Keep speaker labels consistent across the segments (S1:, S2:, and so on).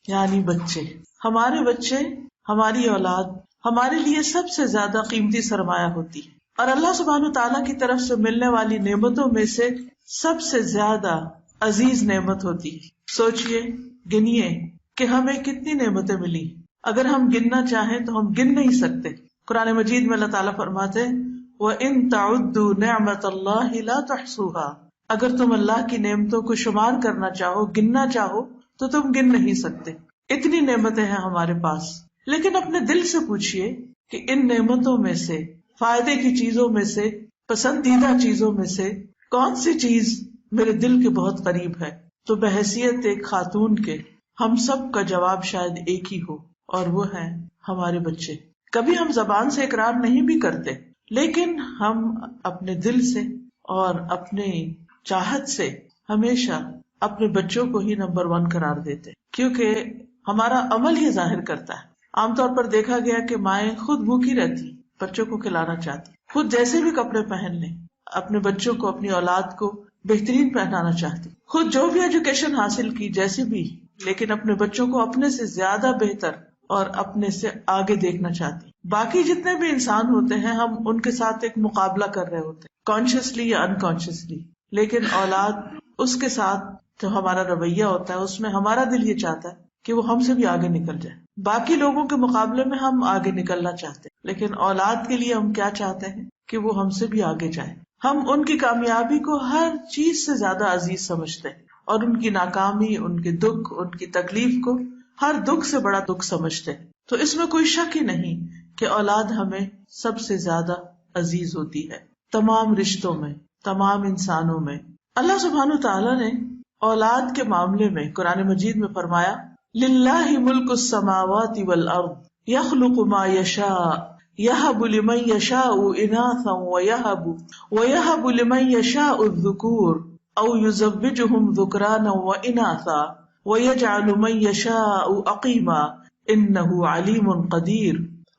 S1: یعنی بچے، ہمارے بچے، ہماری اولاد ہمارے لیے سب سے زیادہ قیمتی سرمایہ ہوتی ہے، اور اللہ سبحانہ تعالیٰ کی طرف سے ملنے والی نعمتوں میں سے سب سے زیادہ عزیز نعمت ہوتی ہے۔ سوچئے، گنیے کہ ہمیں کتنی نعمتیں ملی، اگر ہم گننا چاہیں تو ہم گن نہیں سکتے۔ قرآن مجید میں اللہ تعالیٰ فرماتے ہیں وَإِن تَعُدُّوا نِعْمَةَ اللَّهِ لَا تُحْصُوهَا، اگر تم اللہ کی نعمتوں کو شمار کرنا چاہو، گننا چاہو تو تم گن نہیں سکتے، اتنی نعمتیں ہیں ہمارے پاس۔ لیکن اپنے دل سے پوچھئے کہ ان نعمتوں میں سے، فائدے کی چیزوں میں سے، پسندیدہ چیزوں میں سے کون سی چیز میرے دل کے بہت قریب ہے، تو بحیثیت ایک خاتون کے ہم سب کا جواب شاید ایک ہی ہو، اور وہ ہے ہمارے بچے۔ کبھی ہم زبان سے اقرار نہیں بھی کرتے، لیکن ہم اپنے دل سے اور اپنے چاہت سے ہمیشہ اپنے بچوں کو ہی نمبر 1 قرار دیتے، کیونکہ ہمارا عمل یہ ظاہر کرتا ہے۔ عام طور پر دیکھا گیا کہ مائیں خود بھوکی رہتی، بچوں کو کھلانا چاہتی، خود جیسے بھی کپڑے پہن لیں، اپنے بچوں کو، اپنی اولاد کو بہترین پہنانا چاہتی، خود جو بھی ایجوکیشن حاصل کی جیسی بھی، لیکن اپنے بچوں کو اپنے سے زیادہ بہتر اور اپنے سے آگے دیکھنا چاہتی۔ باقی جتنے بھی انسان ہوتے ہیں ہم ان کے ساتھ ایک مقابلہ کر رہے ہوتے ہیں، کانشیسلی یا انکانشیسلی، لیکن اولاد اس کے ساتھ جو ہمارا رویہ ہوتا ہے اس میں ہمارا دل یہ چاہتا ہے کہ وہ ہم سے بھی آگے نکل جائے۔ باقی لوگوں کے مقابلے میں ہم آگے نکلنا چاہتے ہیں، لیکن اولاد کے لیے ہم کیا چاہتے ہیں کہ وہ ہم سے بھی آگے جائے۔ ہم ان کی کامیابی کو ہر چیز سے زیادہ عزیز سمجھتے ہیں، اور ان کی ناکامی، ان کے دکھ، ان کی تکلیف کو ہر دکھ سے بڑا دکھ سمجھتے ہیں۔ تو اس میں کوئی شک ہی نہیں کہ اولاد ہمیں سب سے زیادہ عزیز ہوتی ہے، تمام رشتوں میں، تمام انسانوں میں۔ اللہ سبحانہ تعالیٰ نے اولاد کے معاملے میں قرآن مجید میں فرمایا للہ ملک السماوات والارض یخلق ما یشاء یہب لمن یشاء اناثا ویہب لمن یشاء الذکور او یزوجہم ذکرانا واناثا ویجعل من یشاء عقیما انہ علیم قدیر۔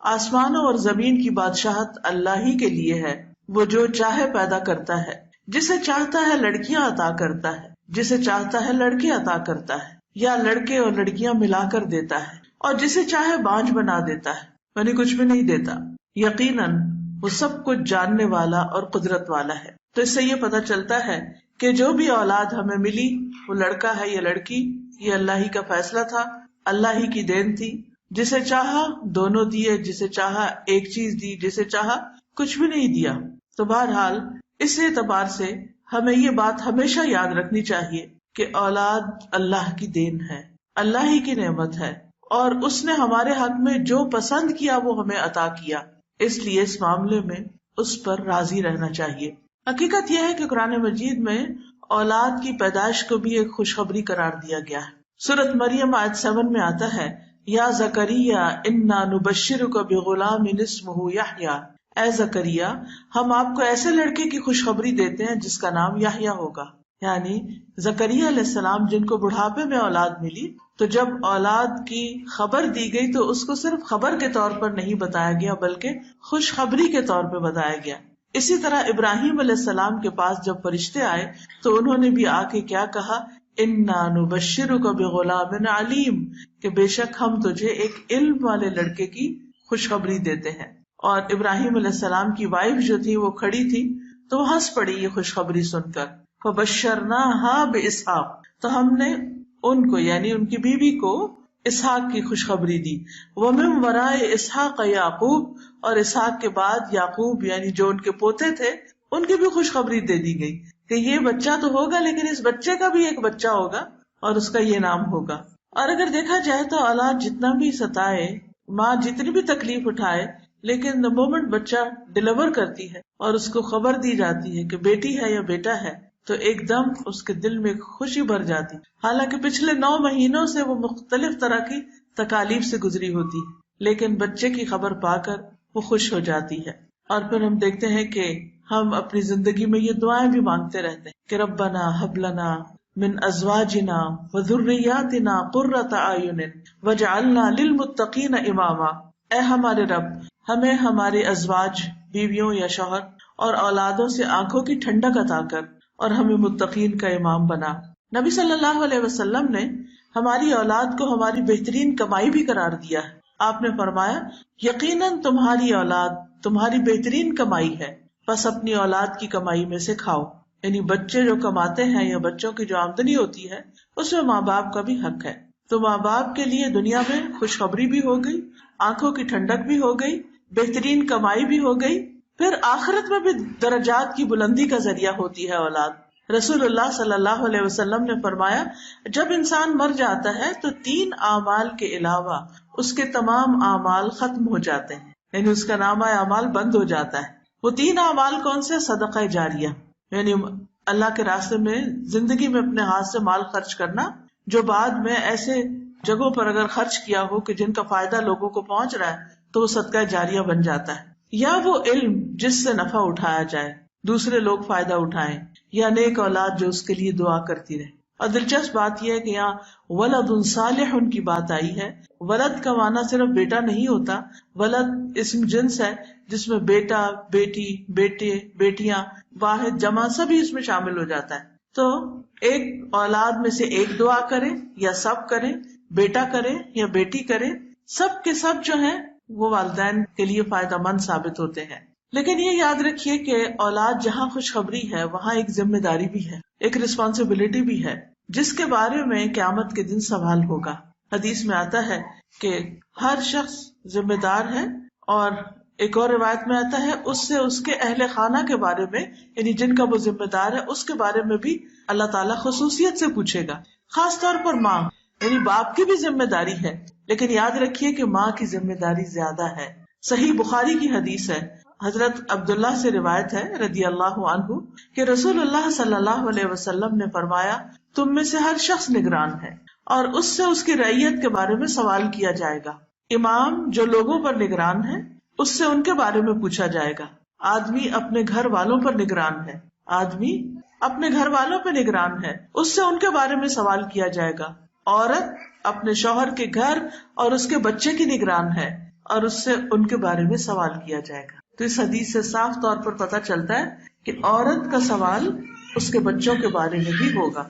S1: آسمانوں اور زمین کی بادشاہت اللہ ہی کے لیے ہے، وہ جو چاہے پیدا کرتا ہے، جسے چاہتا ہے لڑکیاں عطا کرتا ہے، جسے چاہتا ہے لڑکے عطا کرتا ہے، یا لڑکے اور لڑکیاں ملا کر دیتا ہے، اور جسے چاہے بانجھ بنا دیتا ہے، یعنی کچھ بھی نہیں دیتا۔ یقیناً وہ سب کچھ جاننے والا اور قدرت والا ہے۔ تو اس سے یہ پتہ چلتا ہے کہ جو بھی اولاد ہمیں ملی، وہ لڑکا ہے یا لڑکی، یہ اللہ ہی کا فیصلہ تھا، اللہ ہی کی دین تھی۔ جسے چاہا دونوں دیے، جسے چاہا ایک چیز دی، جسے چاہا کچھ بھی نہیں دیا۔ تو بہرحال اس اعتبار سے ہمیں یہ بات ہمیشہ یاد رکھنی چاہیے کہ اولاد اللہ کی دین ہے، اللہ ہی کی نعمت ہے، اور اس نے ہمارے حق میں جو پسند کیا وہ ہمیں عطا کیا، اس لیے اس معاملے میں اس پر راضی رہنا چاہیے۔ حقیقت یہ ہے کہ قرآن مجید میں اولاد کی پیدائش کو بھی ایک خوشخبری قرار دیا گیا ہے۔ سورۃ مریم آیت 7 میں آتا ہے یا زکریا انا نبشرک بغلام اسمہ یحییٰ، اے زکریا ہم آپ کو ایسے لڑکے کی خوشخبری دیتے ہیں جس کا نام یحییٰ ہوگا۔ یعنی زکریا علیہ السلام جن کو بڑھاپے میں اولاد ملی، تو جب اولاد کی خبر دی گئی تو اس کو صرف خبر کے طور پر نہیں بتایا گیا بلکہ خوشخبری کے طور پہ بتایا گیا۔ اسی طرح ابراہیم علیہ السلام کے پاس جب فرشتے آئے تو انہوں نے بھی آ کے کیا کہا، انا نبشرک بغلام علیم، کہ بے شک ہم تجھے ایک علم والے لڑکے کی خوشخبری دیتے ہیں۔ اور ابراہیم علیہ السلام کی وائف جو تھی وہ کھڑی تھی تو وہ ہنس پڑی یہ خوشخبری سن کر، فبشرناها باسحاق، تو ہم نے ان کو یعنی ان کی بیوی کو اسحاق کی خوشخبری دی، ومن وراء اسحاق یعقوب، اور اسحاق کے بعد یعقوب یعنی جو ان کے پوتے تھے ان کی بھی خوشخبری دے دی گئی کہ یہ بچہ تو ہوگا لیکن اس بچے کا بھی ایک بچہ ہوگا اور اس کا یہ نام ہوگا۔ اور اگر دیکھا جائے تو اولاد جتنا بھی ستائے، ماں جتنی بھی تکلیف اٹھائے، لیکن the moment بچہ ڈیلیور کرتی ہے اور اس کو خبر دی جاتی ہے کہ بیٹی ہے یا بیٹا ہے تو ایک دم اس کے دل میں خوشی بھر جاتی، حالانکہ پچھلے 9 مہینوں سے وہ مختلف طرح کی تکالیف سے گزری ہوتی، لیکن بچے کی خبر پا کر وہ خوش ہو جاتی ہے۔ اور پھر ہم دیکھتے ہیں کہ ہم اپنی زندگی میں یہ دعائیں بھی مانگتے رہتے ہیں کہ ربنا ہب لنا من ازواجنا وذریاتنا قرۃ اعین واجعلنا للمتقین اماما، اے ہمارے رب ہمیں ہمارے ازواج، بیویوں یا شوہر اور اولادوں سے آنکھوں کی ٹھنڈک عطا کر اور ہمیں متقین کا امام بنا۔ نبی صلی اللہ علیہ وسلم نے ہماری اولاد کو ہماری بہترین کمائی بھی قرار دیا ہے. آپ نے فرمایا یقیناً تمہاری اولاد تمہاری بہترین کمائی ہے، بس اپنی اولاد کی کمائی میں سے کھاؤ. یعنی بچے جو کماتے ہیں یا بچوں کی جو آمدنی ہوتی ہے اس میں ماں باپ کا بھی حق ہے. تو ماں باپ کے لیے دنیا میں خوشخبری بھی ہو گئی، آنکھوں کی ٹھنڈک بھی ہو گئی، بہترین کمائی بھی ہو گئی، پھر آخرت میں بھی درجات کی بلندی کا ذریعہ ہوتی ہے اولاد. رسول اللہ صلی اللہ علیہ وسلم نے فرمایا جب انسان مر جاتا ہے تو 3 اعمال کے علاوہ اس کے تمام اعمال ختم ہو جاتے ہیں، یعنی اس کا نامہ اعمال بند ہو جاتا ہے. وہ 3 اعمال کون سے؟ صدقہ جاریہ، یعنی اللہ کے راستے میں زندگی میں اپنے ہاتھ سے مال خرچ کرنا جو بعد میں ایسے جگہوں پر اگر خرچ کیا ہو کہ جن کا فائدہ لوگوں کو پہنچ رہا ہے تو وہ صدقہ جاریہ بن جاتا ہے. یا وہ علم جس سے نفع اٹھایا جائے، دوسرے لوگ فائدہ اٹھائیں، یا نیک اولاد جو اس کے لیے دعا کرتی رہے. اور دلچسپ بات یہ ہے کہ یہاں ولد صالح کی بات آئی ہے. ولد کا معنی صرف بیٹا نہیں ہوتا، ولد اسم جنس ہے جس میں بیٹا، بیٹی، بیٹے، بیٹیاں، واحد، جمع سبھی اس میں شامل ہو جاتا ہے. تو ایک اولاد میں سے ایک دعا کرے یا سب کریں، بیٹا کرے یا بیٹی کرے، سب کے سب جو ہیں وہ والدین کے لیے فائدہ مند ثابت ہوتے ہیں. لیکن یہ یاد رکھیے کہ اولاد جہاں خوشخبری ہے وہاں ایک ذمہ داری بھی ہے، ایک ریسپانسبلٹی بھی ہے جس کے بارے میں قیامت کے دن سوال ہوگا. حدیث میں آتا ہے کہ ہر شخص ذمہ دار ہے، اور ایک اور روایت میں آتا ہے اس سے اس کے اہل خانہ کے بارے میں، یعنی جن کا وہ ذمہ دار ہے اس کے بارے میں بھی اللہ تعالیٰ خصوصیت سے پوچھے گا. خاص طور پر ماں، یعنی باپ کی بھی ذمہ داری ہے، لیکن یاد رکھیے کہ ماں کی ذمہ داری زیادہ ہے. صحیح بخاری کی حدیث ہے، حضرت عبداللہ سے روایت ہے رضی اللہ عنہ کہ رسول اللہ صلی اللہ علیہ وسلم نے فرمایا تم میں سے ہر شخص نگران ہے اور اس سے اس کی رعیت کے بارے میں سوال کیا جائے گا. امام جو لوگوں پر نگران ہے اس سے ان کے بارے میں پوچھا جائے گا. آدمی اپنے گھر والوں پر نگران ہے، آدمی اپنے گھر والوں پر نگران ہے، اس سے ان کے بارے میں سوال کیا جائے گا. عورت اپنے شوہر کے گھر اور اس کے بچے کی نگران ہے اور اس سے ان کے بارے میں سوال کیا جائے گا. تو اس حدیث سے صاف طور پر پتہ چلتا ہے کہ عورت کا سوال اس کے بچوں کے بارے میں بھی ہوگا،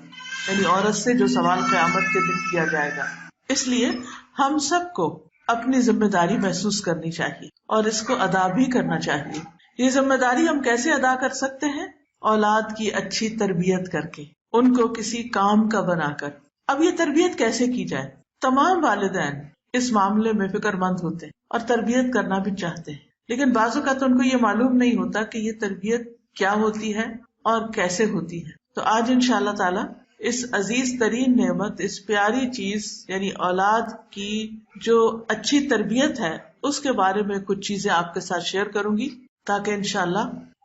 S1: یعنی عورت سے جو سوال قیامت کے دن کیا جائے گا. اس لیے ہم سب کو اپنی ذمہ داری محسوس کرنی چاہیے اور اس کو ادا بھی کرنا چاہیے. یہ ذمہ داری ہم کیسے ادا کر سکتے ہیں؟ اولاد کی اچھی تربیت کر کے، ان کو کسی کام کا بنا کر. اب یہ تربیت کیسے کی جائے؟ تمام والدین اس معاملے میں فکر مند ہوتے ہیں اور تربیت کرنا بھی چاہتے ہیں، لیکن بعض اوقات ان کو یہ معلوم نہیں ہوتا کہ یہ تربیت کیا ہوتی ہے اور کیسے ہوتی ہے. تو آج انشاءاللہ تعالی اس عزیز ترین نعمت، اس پیاری چیز یعنی اولاد کی جو اچھی تربیت ہے اس کے بارے میں کچھ چیزیں آپ کے ساتھ شیئر کروں گی تاکہ انشاءاللہ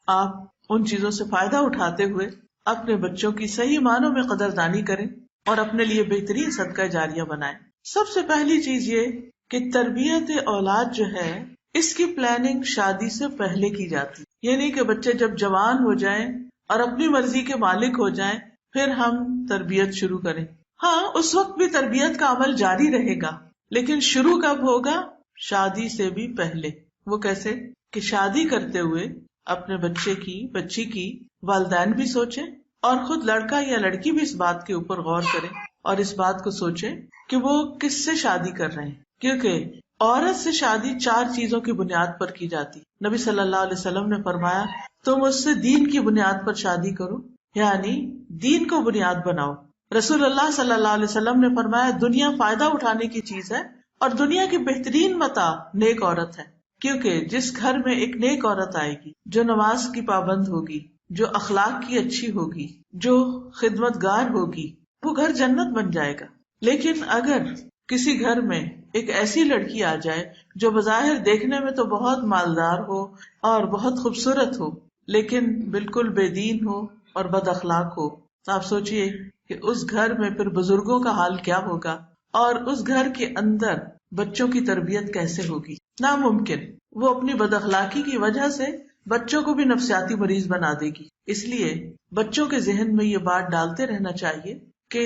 S1: آپ ان چیزوں سے فائدہ اٹھاتے ہوئے اپنے بچوں کی صحیح معنوں میں قدردانی کریں اور اپنے لیے بہترین صدقہ جاریہ بنائیں. سب سے پہلی چیز یہ کہ تربیت اولاد جو ہے اس کی پلاننگ شادی سے پہلے کی جاتی. یہ نہیں کہ بچے جب جوان ہو جائیں اور اپنی مرضی کے مالک ہو جائیں پھر ہم تربیت شروع کریں. ہاں اس وقت بھی تربیت کا عمل جاری رہے گا، لیکن شروع کب ہوگا؟ شادی سے بھی پہلے. وہ کیسے؟ کہ شادی کرتے ہوئے اپنے بچے کی، بچی کی والدین بھی سوچیں اور خود لڑکا یا لڑکی بھی اس بات کے اوپر غور کریں اور اس بات کو سوچیں کہ وہ کس سے شادی کر رہے ہیں. کیونکہ عورت سے شادی 4 چیزوں کی بنیاد پر کی جاتی. نبی صلی اللہ علیہ وسلم نے فرمایا تم اس سے دین کی بنیاد پر شادی کرو، یعنی دین کو بنیاد بناؤ. رسول اللہ صلی اللہ علیہ وسلم نے فرمایا دنیا فائدہ اٹھانے کی چیز ہے اور دنیا کی بہترین متاع نیک عورت ہے، کیونکہ جس گھر میں ایک نیک عورت آئے گی جو نماز کی پابند ہوگی، جو اخلاق کی اچھی ہوگی، جو خدمت گار ہوگی، وہ گھر جنت بن جائے گا. لیکن اگر کسی گھر میں ایک ایسی لڑکی آ جائے جو بظاہر دیکھنے میں تو بہت مالدار ہو اور بہت خوبصورت ہو لیکن بالکل بے دین ہو اور بد اخلاق ہو، تو آپ سوچئے کہ اس گھر میں پھر بزرگوں کا حال کیا ہوگا اور اس گھر کے اندر بچوں کی تربیت کیسے ہوگی؟ ناممکن. وہ اپنی بد اخلاقی کی وجہ سے بچوں کو بھی نفسیاتی مریض بنا دے گی. اس لیے بچوں کے ذہن میں یہ بات ڈالتے رہنا چاہیے کہ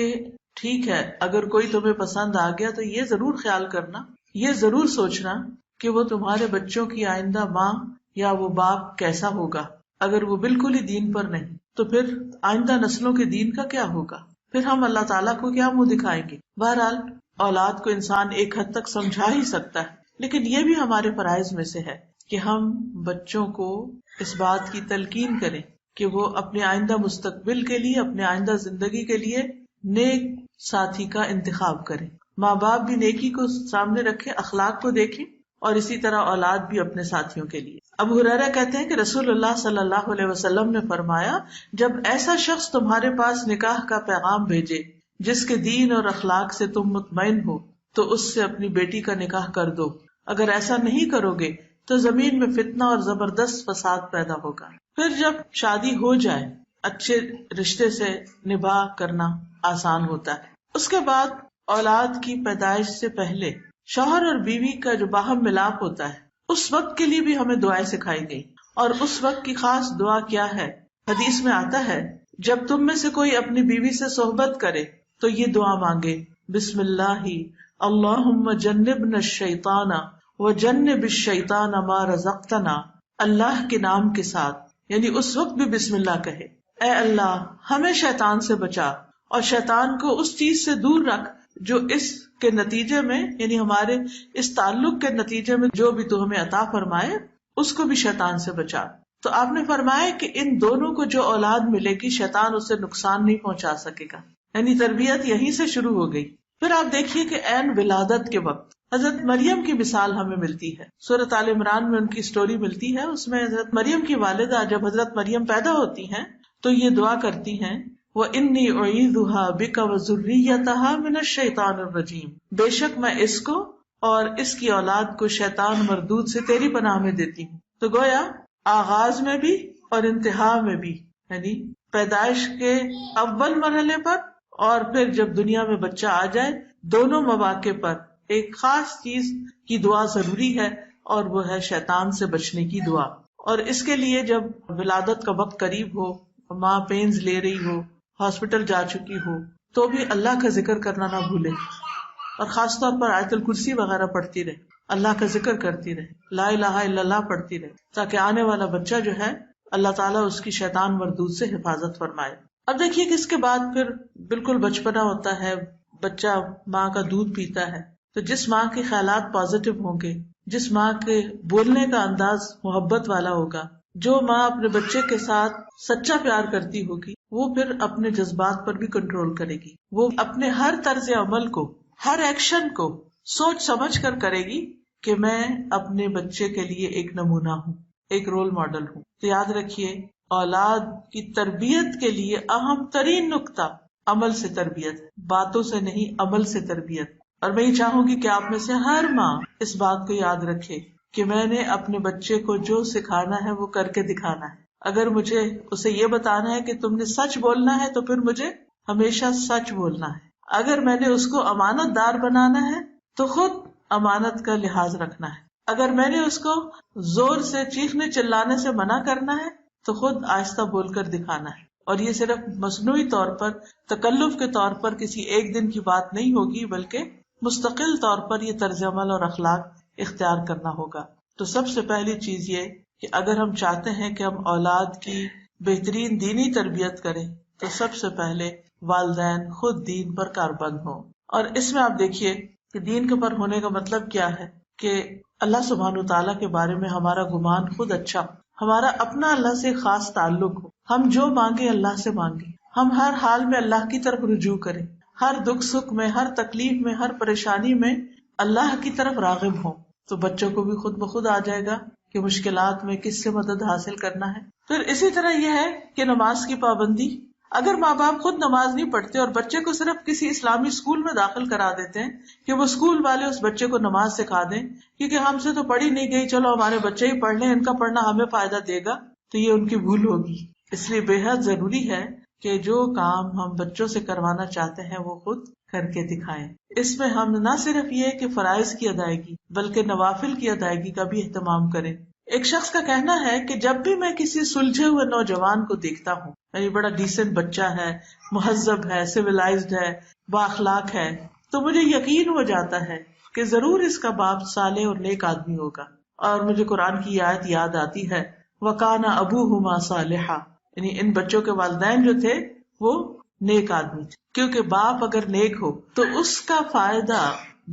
S1: ٹھیک ہے اگر کوئی تمہیں پسند آ گیا تو یہ ضرور خیال کرنا، یہ ضرور سوچنا کہ وہ تمہارے بچوں کی آئندہ ماں یا وہ باپ کیسا ہوگا. اگر وہ بالکل ہی دین پر نہیں تو پھر آئندہ نسلوں کے دین کا کیا ہوگا؟ پھر ہم اللہ تعالیٰ کو کیا منہ دکھائیں گے؟ بہرحال اولاد کو انسان ایک حد تک سمجھا ہی سکتا ہے، لیکن یہ بھی ہمارے فرائض میں سے ہے کہ ہم بچوں کو اس بات کی تلقین کریں کہ وہ اپنے آئندہ مستقبل کے لیے، اپنے آئندہ زندگی کے لیے نیک ساتھی کا انتخاب کریں. ماں باپ بھی نیکی کو سامنے رکھیں، اخلاق کو دیکھیں، اور اسی طرح اولاد بھی اپنے ساتھیوں کے لیے. ابو ہریرہ کہتے ہیں کہ رسول اللہ صلی اللہ علیہ وسلم نے فرمایا، جب ایسا شخص تمہارے پاس نکاح کا پیغام بھیجے جس کے دین اور اخلاق سے تم مطمئن ہو تو اس سے اپنی بیٹی کا نکاح کر دو. اگر ایسا نہیں کرو گے تو زمین میں فتنہ اور زبردست فساد پیدا ہوگا. پھر جب شادی ہو جائے اچھے رشتے سے نباہ کرنا آسان ہوتا ہے. اس کے بعد اولاد کی پیدائش سے پہلے شوہر اور بیوی کا جو باہم ملاپ ہوتا ہے اس وقت کے لیے بھی ہمیں دعائیں سکھائی گئی. اور اس وقت کی خاص دعا کیا ہے؟ حدیث میں آتا ہے جب تم میں سے کوئی اپنی بیوی سے صحبت کرے تو یہ دعا مانگے، بسم اللہ اللہم جنبنا الشیطان وجنب الشیطان ما رزقتنا. اللہ کے نام کے ساتھ، یعنی اس وقت بھی بسم اللہ کہے، اے اللہ ہمیں شیطان سے بچا اور شیطان کو اس چیز سے دور رکھ جو اس کے نتیجے میں، یعنی ہمارے اس تعلق کے نتیجے میں جو بھی تو ہمیں عطا فرمائے اس کو بھی شیطان سے بچا. تو آپ نے فرمایا کہ ان دونوں کو جو اولاد ملے گی شیطان اسے نقصان نہیں پہنچا سکے گا، یعنی تربیت یہیں سے شروع ہو گئی. پھر آپ دیکھیے کہ عین ولادت کے وقت حضرت مریم کی مثال ہمیں ملتی ہے. سورۃ آل عمران میں ان کی سٹوری ملتی ہے. اس میں حضرت مریم کی والدہ جب حضرت مریم پیدا ہوتی ہیں تو یہ دعا کرتی ہیں، وَإِنِّي أُعِيذُهَا بِكَ وَذُرِّيَّتَهَا مِنَ الشَّيْطَانِ الرَّجِيمِ. بے شک میں اس کو اور اس کی اولاد کو شیطان مردود سے تیری پناہ میں دیتی ہوں. تو گویا آغاز میں بھی اور انتہا میں بھی، یعنی پیدائش کے اول مرحلے پر اور پھر جب دنیا میں بچہ آ جائے، دونوں مواقع پر ایک خاص چیز کی دعا ضروری ہے اور وہ ہے شیطان سے بچنے کی دعا. اور اس کے لیے جب ولادت کا وقت قریب ہو، ماں پینز لے رہی ہو، ہاسپٹل جا چکی ہو، تو بھی اللہ کا ذکر کرنا نہ بھولے، اور خاص طور پر آیت الکرسی وغیرہ پڑھتی رہے، اللہ کا ذکر کرتی رہے، لا الہ الا اللہ پڑھتی رہے، تاکہ آنے والا بچہ جو ہے اللہ تعالیٰ اس کی شیطان مردود سے حفاظت فرمائے. اب دیکھیے کہ اس کے بعد پھر بالکل بچپنا ہوتا ہے، بچہ ماں کا دودھ پیتا ہے. تو جس ماں کے خیالات پازیٹو ہوں گے، جس ماں کے بولنے کا انداز محبت والا ہوگا، جو ماں اپنے بچے کے ساتھ سچا پیار کرتی ہوگی، وہ پھر اپنے جذبات پر بھی کنٹرول کرے گی. وہ اپنے ہر طرز عمل کو، ہر ایکشن کو سوچ سمجھ کر کرے گی کہ میں اپنے بچے کے لیے ایک نمونہ ہوں، ایک رول ماڈل ہوں. تو یاد رکھیے، اولاد کی تربیت کے لیے اہم ترین نقطہ عمل سے تربیت ہے، باتوں سے نہیں، عمل سے تربیت. اور میں یہ چاہوں گی کہ آپ میں سے ہر ماں اس بات کو یاد رکھے کہ میں نے اپنے بچے کو جو سکھانا ہے وہ کر کے دکھانا ہے. اگر مجھے اسے یہ بتانا ہے کہ تم نے سچ بولنا ہے تو پھر مجھے ہمیشہ سچ بولنا ہے. اگر میں نے اس کو امانت دار بنانا ہے تو خود امانت کا لحاظ رکھنا ہے. اگر میں نے اس کو زور سے چیخنے چلانے سے منع کرنا ہے تو خود آہستہ بول کر دکھانا ہے. اور یہ صرف مصنوعی طور پر، تکلف کے طور پر کسی ایک دن کی بات نہیں ہوگی، بلکہ مستقل طور پر یہ طرز عمل اور اخلاق اختیار کرنا ہوگا. تو سب سے پہلی چیز یہ کہ اگر ہم چاہتے ہیں کہ ہم اولاد کی بہترین دینی تربیت کریں تو سب سے پہلے والدین خود دین پر کاربند ہوں. اور اس میں آپ دیکھیے کہ دین کے پر ہونے کا مطلب کیا ہے کہ اللہ سبحانہ وتعالیٰ کے بارے میں ہمارا گمان خود اچھا ہو، ہمارا اپنا اللہ سے خاص تعلق ہو، ہم جو مانگے اللہ سے مانگے، ہم ہر حال میں اللہ کی طرف رجوع کریں، ہر دکھ سکھ میں، ہر تکلیف میں، ہر پریشانی میں اللہ کی طرف راغب ہوں. تو بچوں کو بھی خود بخود آ جائے گا کہ مشکلات میں کس سے مدد حاصل کرنا ہے. پھر اسی طرح یہ ہے کہ نماز کی پابندی. اگر ماں باپ خود نماز نہیں پڑھتے اور بچے کو صرف کسی اسلامی اسکول میں داخل کرا دیتے ہیں کہ وہ اسکول والے اس بچے کو نماز سکھا دیں کیونکہ ہم سے تو پڑھی نہیں گئی، چلو ہمارے بچے ہی پڑھ لیں، ان کا پڑھنا ہمیں فائدہ دے گا، تو یہ ان کی بھول ہوگی. اس لیے بے حد ضروری ہے کہ جو کام ہم بچوں سے کروانا چاہتے ہیں وہ خود کر کے دکھائیں. اس میں ہم نہ صرف یہ کہ فرائض کی ادائیگی بلکہ نوافل کی ادائیگی کا بھی اہتمام کریں. ایک شخص کا کہنا ہے کہ جب بھی میں کسی سلجھے ہوئے نوجوان کو دیکھتا ہوں، یعنی بڑا ڈیسنٹ بچہ ہے، مہذب ہے، سویلائزڈ ہے، بااخلاق ہے، تو مجھے یقین ہو جاتا ہے کہ ضرور اس کا باپ صالح اور نیک آدمی ہوگا. اور مجھے قرآن کی آیت یاد آتی ہے، وَكَانَ أَبُوهُمَا صَالِحًا، یعنی ان بچوں کے والدین جو تھے وہ نیک آدمی تھے، کیونکہ باپ اگر نیک ہو تو اس کا فائدہ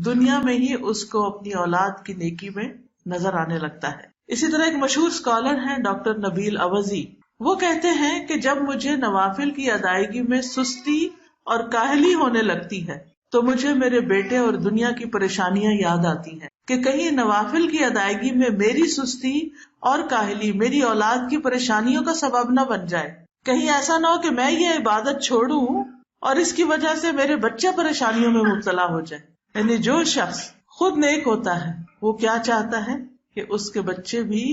S1: دنیا میں ہی اس کو اپنی اولاد کی نیکی میں نظر آنے لگتا ہے۔ اسی طرح ایک مشہور اسکالر ہیں ڈاکٹر نبیل اوزی، وہ کہتے ہیں کہ جب مجھے نوافل کی ادائیگی میں سستی اور کاہلی ہونے لگتی ہے تو مجھے میرے بیٹے اور دنیا کی پریشانیاں یاد آتی ہیں کہ کہیں نوافل کی ادائیگی میں میری سستی اور کاہلی میری اولاد کی پریشانیوں کا سبب نہ بن جائے، کہیں ایسا نہ ہو کہ میں یہ عبادت چھوڑوں اور اس کی وجہ سے میرے بچے پریشانیوں میں مبتلا ہو جائے۔ یعنی جو شخص خود نیک ہوتا ہے وہ کیا چاہتا ہے کہ اس کے بچے بھی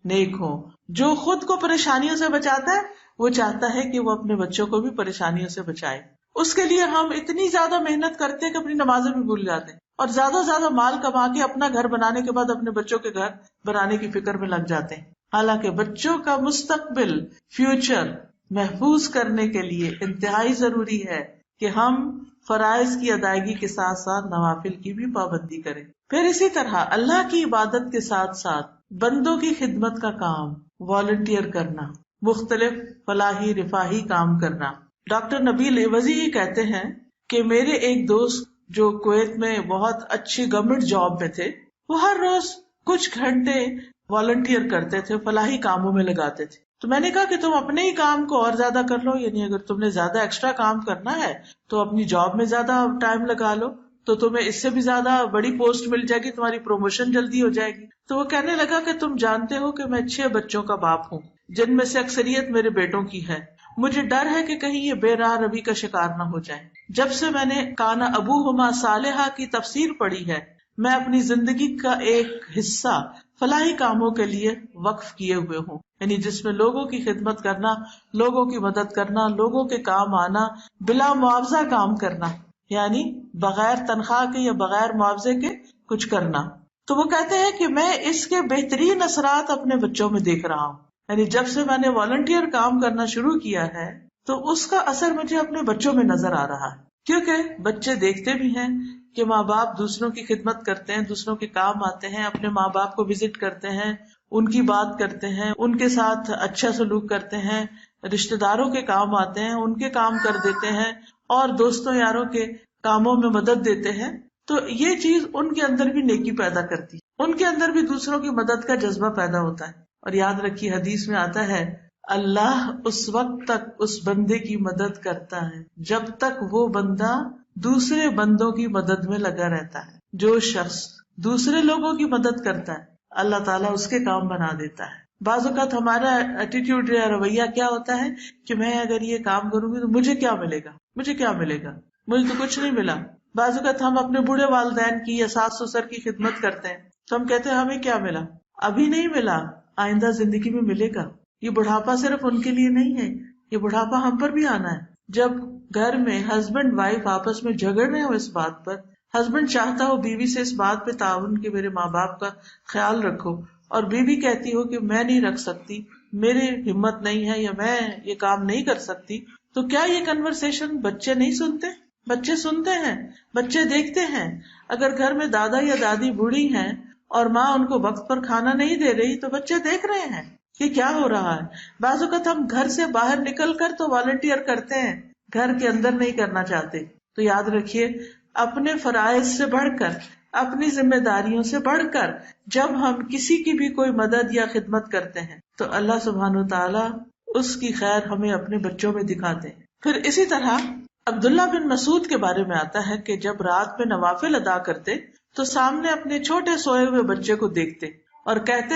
S1: نیک ہوں، جو خود کو پریشانیوں سے بچاتا ہے وہ چاہتا ہے کہ وہ اپنے بچوں کو بھی پریشانیوں سے بچائے۔ اس کے لیے ہم اتنی زیادہ محنت کرتے ہیں کہ اپنی نمازیں بھی بھول جاتے ہیں، اور زیادہ زیادہ مال کما کے اپنا گھر بنانے کے بعد اپنے بچوں کے گھر بنانے کی فکر میں لگ جاتے ہیں، حالانکہ بچوں کا مستقبل، فیوچر محفوظ کرنے کے لیے انتہائی ضروری ہے کہ ہم فرائض کی ادائیگی کے ساتھ ساتھ نوافل کی بھی پابندی کریں۔ پھر اسی طرح اللہ کی عبادت کے ساتھ ساتھ بندوں کی خدمت کا کام، والنٹیئر کرنا، مختلف فلاحی رفاہی کام کرنا۔ ڈاکٹر نبیل اوزی یہ کہتے ہیں کہ میرے ایک دوست جو کویت میں بہت اچھی گورنمنٹ جاب میں تھے، وہ ہر روز کچھ گھنٹے والنٹیئر کرتے تھے، فلاحی کاموں میں لگاتے تھے۔ تو میں نے کہا کہ تم اپنے ہی کام کو اور زیادہ کر لو، یعنی اگر تم نے زیادہ ایکسٹرا کام کرنا ہے تو اپنی جاب میں زیادہ ٹائم لگا لو، تو تمہیں اس سے بھی زیادہ بڑی پوسٹ مل جائے گی، تمہاری پروموشن جلدی ہو جائے گی۔ تو وہ کہنے لگا کہ تم جانتے ہو کہ میں 6 بچوں کا باپ ہوں، جن میں سے اکثریت میرے بیٹوں کی ہے، مجھے ڈر ہے کہ کہیں یہ بے راہ روی کا شکار نہ ہو جائے۔ جب سے میں نے کانا ابوہما صالحہ کی تفسیر پڑھی ہے، میں اپنی زندگی کا ایک حصہ فلاحی کاموں کے لیے وقف کیے ہوئے ہوں، یعنی جس میں لوگوں کی خدمت کرنا، لوگوں کی مدد کرنا، لوگوں کے کام آنا، بلا معاوضہ کام کرنا، یعنی بغیر تنخواہ کے یا بغیر معاوضے کے کچھ کرنا۔ تو وہ کہتے ہیں کہ میں اس کے بہترین اثرات اپنے بچوں میں دیکھ رہا ہوں، یعنی جب سے میں نے والنٹیئر کام کرنا شروع کیا ہے تو اس کا اثر مجھے اپنے بچوں میں نظر آ رہا ہے، کیونکہ بچے دیکھتے بھی ہیں کہ ماں باپ دوسروں کی خدمت کرتے ہیں، دوسروں کے کام آتے ہیں، اپنے ماں باپ کو وزٹ کرتے ہیں، ان کی بات کرتے ہیں، ان کے ساتھ اچھا سلوک کرتے ہیں، رشتہ داروں کے کام آتے ہیں، ان کے کام کر دیتے ہیں، اور دوستوں یاروں کے کاموں میں مدد دیتے ہیں۔ تو یہ چیز ان کے اندر بھی نیکی پیدا کرتی ہے، ان کے اندر بھی دوسروں کی مدد کا جذبہ پیدا ہوتا ہے۔ اور یاد رکھیے حدیث میں آتا ہے اللہ اس وقت تک اس بندے کی مدد کرتا ہے جب تک وہ بندہ دوسرے بندوں کی مدد میں لگا رہتا ہے۔ جو شخص دوسرے لوگوں کی مدد کرتا ہے اللہ تعالیٰ اس کے کام بنا دیتا ہے۔ بعض اوقات ہمارا ایٹیٹیوڈ یا رویہ کیا ہوتا ہے کہ میں اگر یہ کام کروں گی تو مجھے کیا ملے گا، مجھے کیا ملے گا، مجھے تو کچھ نہیں ملا۔ بعض اوقات ہم اپنے بوڑھے والدین کی یا ساس سسر کی خدمت کرتے ہیں تو ہم کہتے ہیں ہمیں کیا ملا، ابھی نہیں ملا، آئندہ زندگی میں ملے گا۔ یہ بڑھاپا صرف ان کے لیے نہیں ہے، یہ بڑھاپا ہم پر بھی آنا ہے۔ جب گھر میں ہسبینڈ وائف آپس میں جھگڑ رہے ہو اس بات پر، ہسبینڈ چاہتا ہو بیوی سے اس بات پہ تعاون کہ میرے ماں باپ کا خیال رکھو، اور بیوی کہتی ہو کہ میں نہیں رکھ سکتی، میری ہمت نہیں ہے، یا میں یہ کام نہیں کر سکتی، تو کیا یہ کنورسیشن بچے نہیں سنتے؟ بچے سنتے ہیں، بچے دیکھتے ہیں۔ اگر گھر میں دادا یا دادی بوڑھی ہیں اور ماں ان کو وقت پر کھانا نہیں دے رہی تو بچے دیکھ رہے ہیں کہ کیا ہو رہا ہے۔ بعض اوقات ہم گھر سے باہر نکل کر تو والنٹیئر کرتے ہیں، گھر کے اندر نہیں کرنا چاہتے۔ تو یاد رکھیے اپنے فرائض سے بڑھ کر، اپنی ذمہ داریوں سے بڑھ کر جب ہم کسی کی بھی کوئی مدد یا خدمت کرتے ہیں تو اللہ سبحانہ وتعالیٰ اس کی خیر ہمیں اپنے بچوں میں دکھاتے ہیں۔ پھر اسی طرح عبداللہ بن مسعود کے بارے میں آتا ہے کہ جب رات میں نوافل ادا کرتے تو سامنے اپنے چھوٹے سوئے ہوئے بچے کو دیکھتے اور کہتے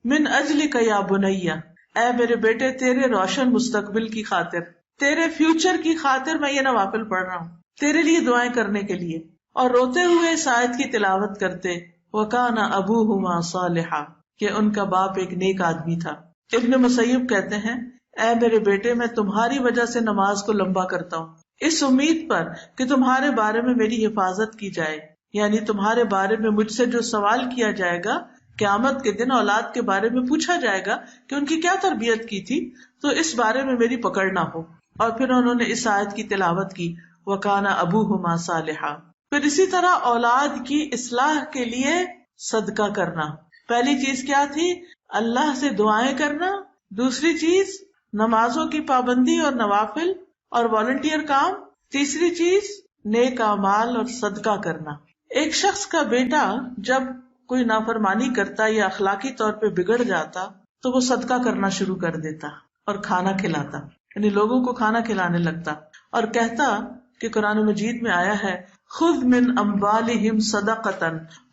S1: من اجلک یا بنیا، اے میرے بیٹے تیرے روشن مستقبل کی خاطر، تیرے فیوچر کی خاطر میں یہ نوافل پڑھ رہا ہوں، تیرے لیے دعائیں کرنے کے لیے۔ اور روتے ہوئے اس آیت کی تلاوت کرتے وَكَانَ أَبُوهُمَا صَالِحًا، کہ ان کا باپ ایک نیک آدمی تھا۔ ابن مسیب کہتے ہیں اے میرے بیٹے میں تمہاری وجہ سے نماز کو لمبا کرتا ہوں، اس امید پر کہ تمہارے بارے میں میری حفاظت کی جائے، یعنی تمہارے بارے میں مجھ سے جو سوال کیا جائے گا قیامت کے دن، اولاد کے بارے میں پوچھا جائے گا کہ ان کی کیا تربیت کی تھی، تو اس بارے میں میری پکڑ نہ ہو۔ اور پھر انہوں نے اس آیت کی تلاوت کی وَكَانَ أَبُوهُمَا صَالِحًا۔ پھر اسی طرح اولاد کی اصلاح کے لیے صدقہ کرنا۔ پہلی چیز کیا تھی؟ اللہ سے دعائیں کرنا۔ دوسری چیز نمازوں کی پابندی اور نوافل اور والنٹیئر کام. تیسری چیز نیک اعمال اور صدقہ کرنا. ایک شخص کا بیٹا جب کوئی نافرمانی کرتا یا اخلاقی طور پہ بگڑ جاتا تو وہ صدقہ کرنا شروع کر دیتا اور کھانا کھلاتا، یعنی لوگوں کو کھانا کھلانے لگتا اور کہتا کہ قرآن مجید میں آیا ہے خذ من اموالہم صدقۃ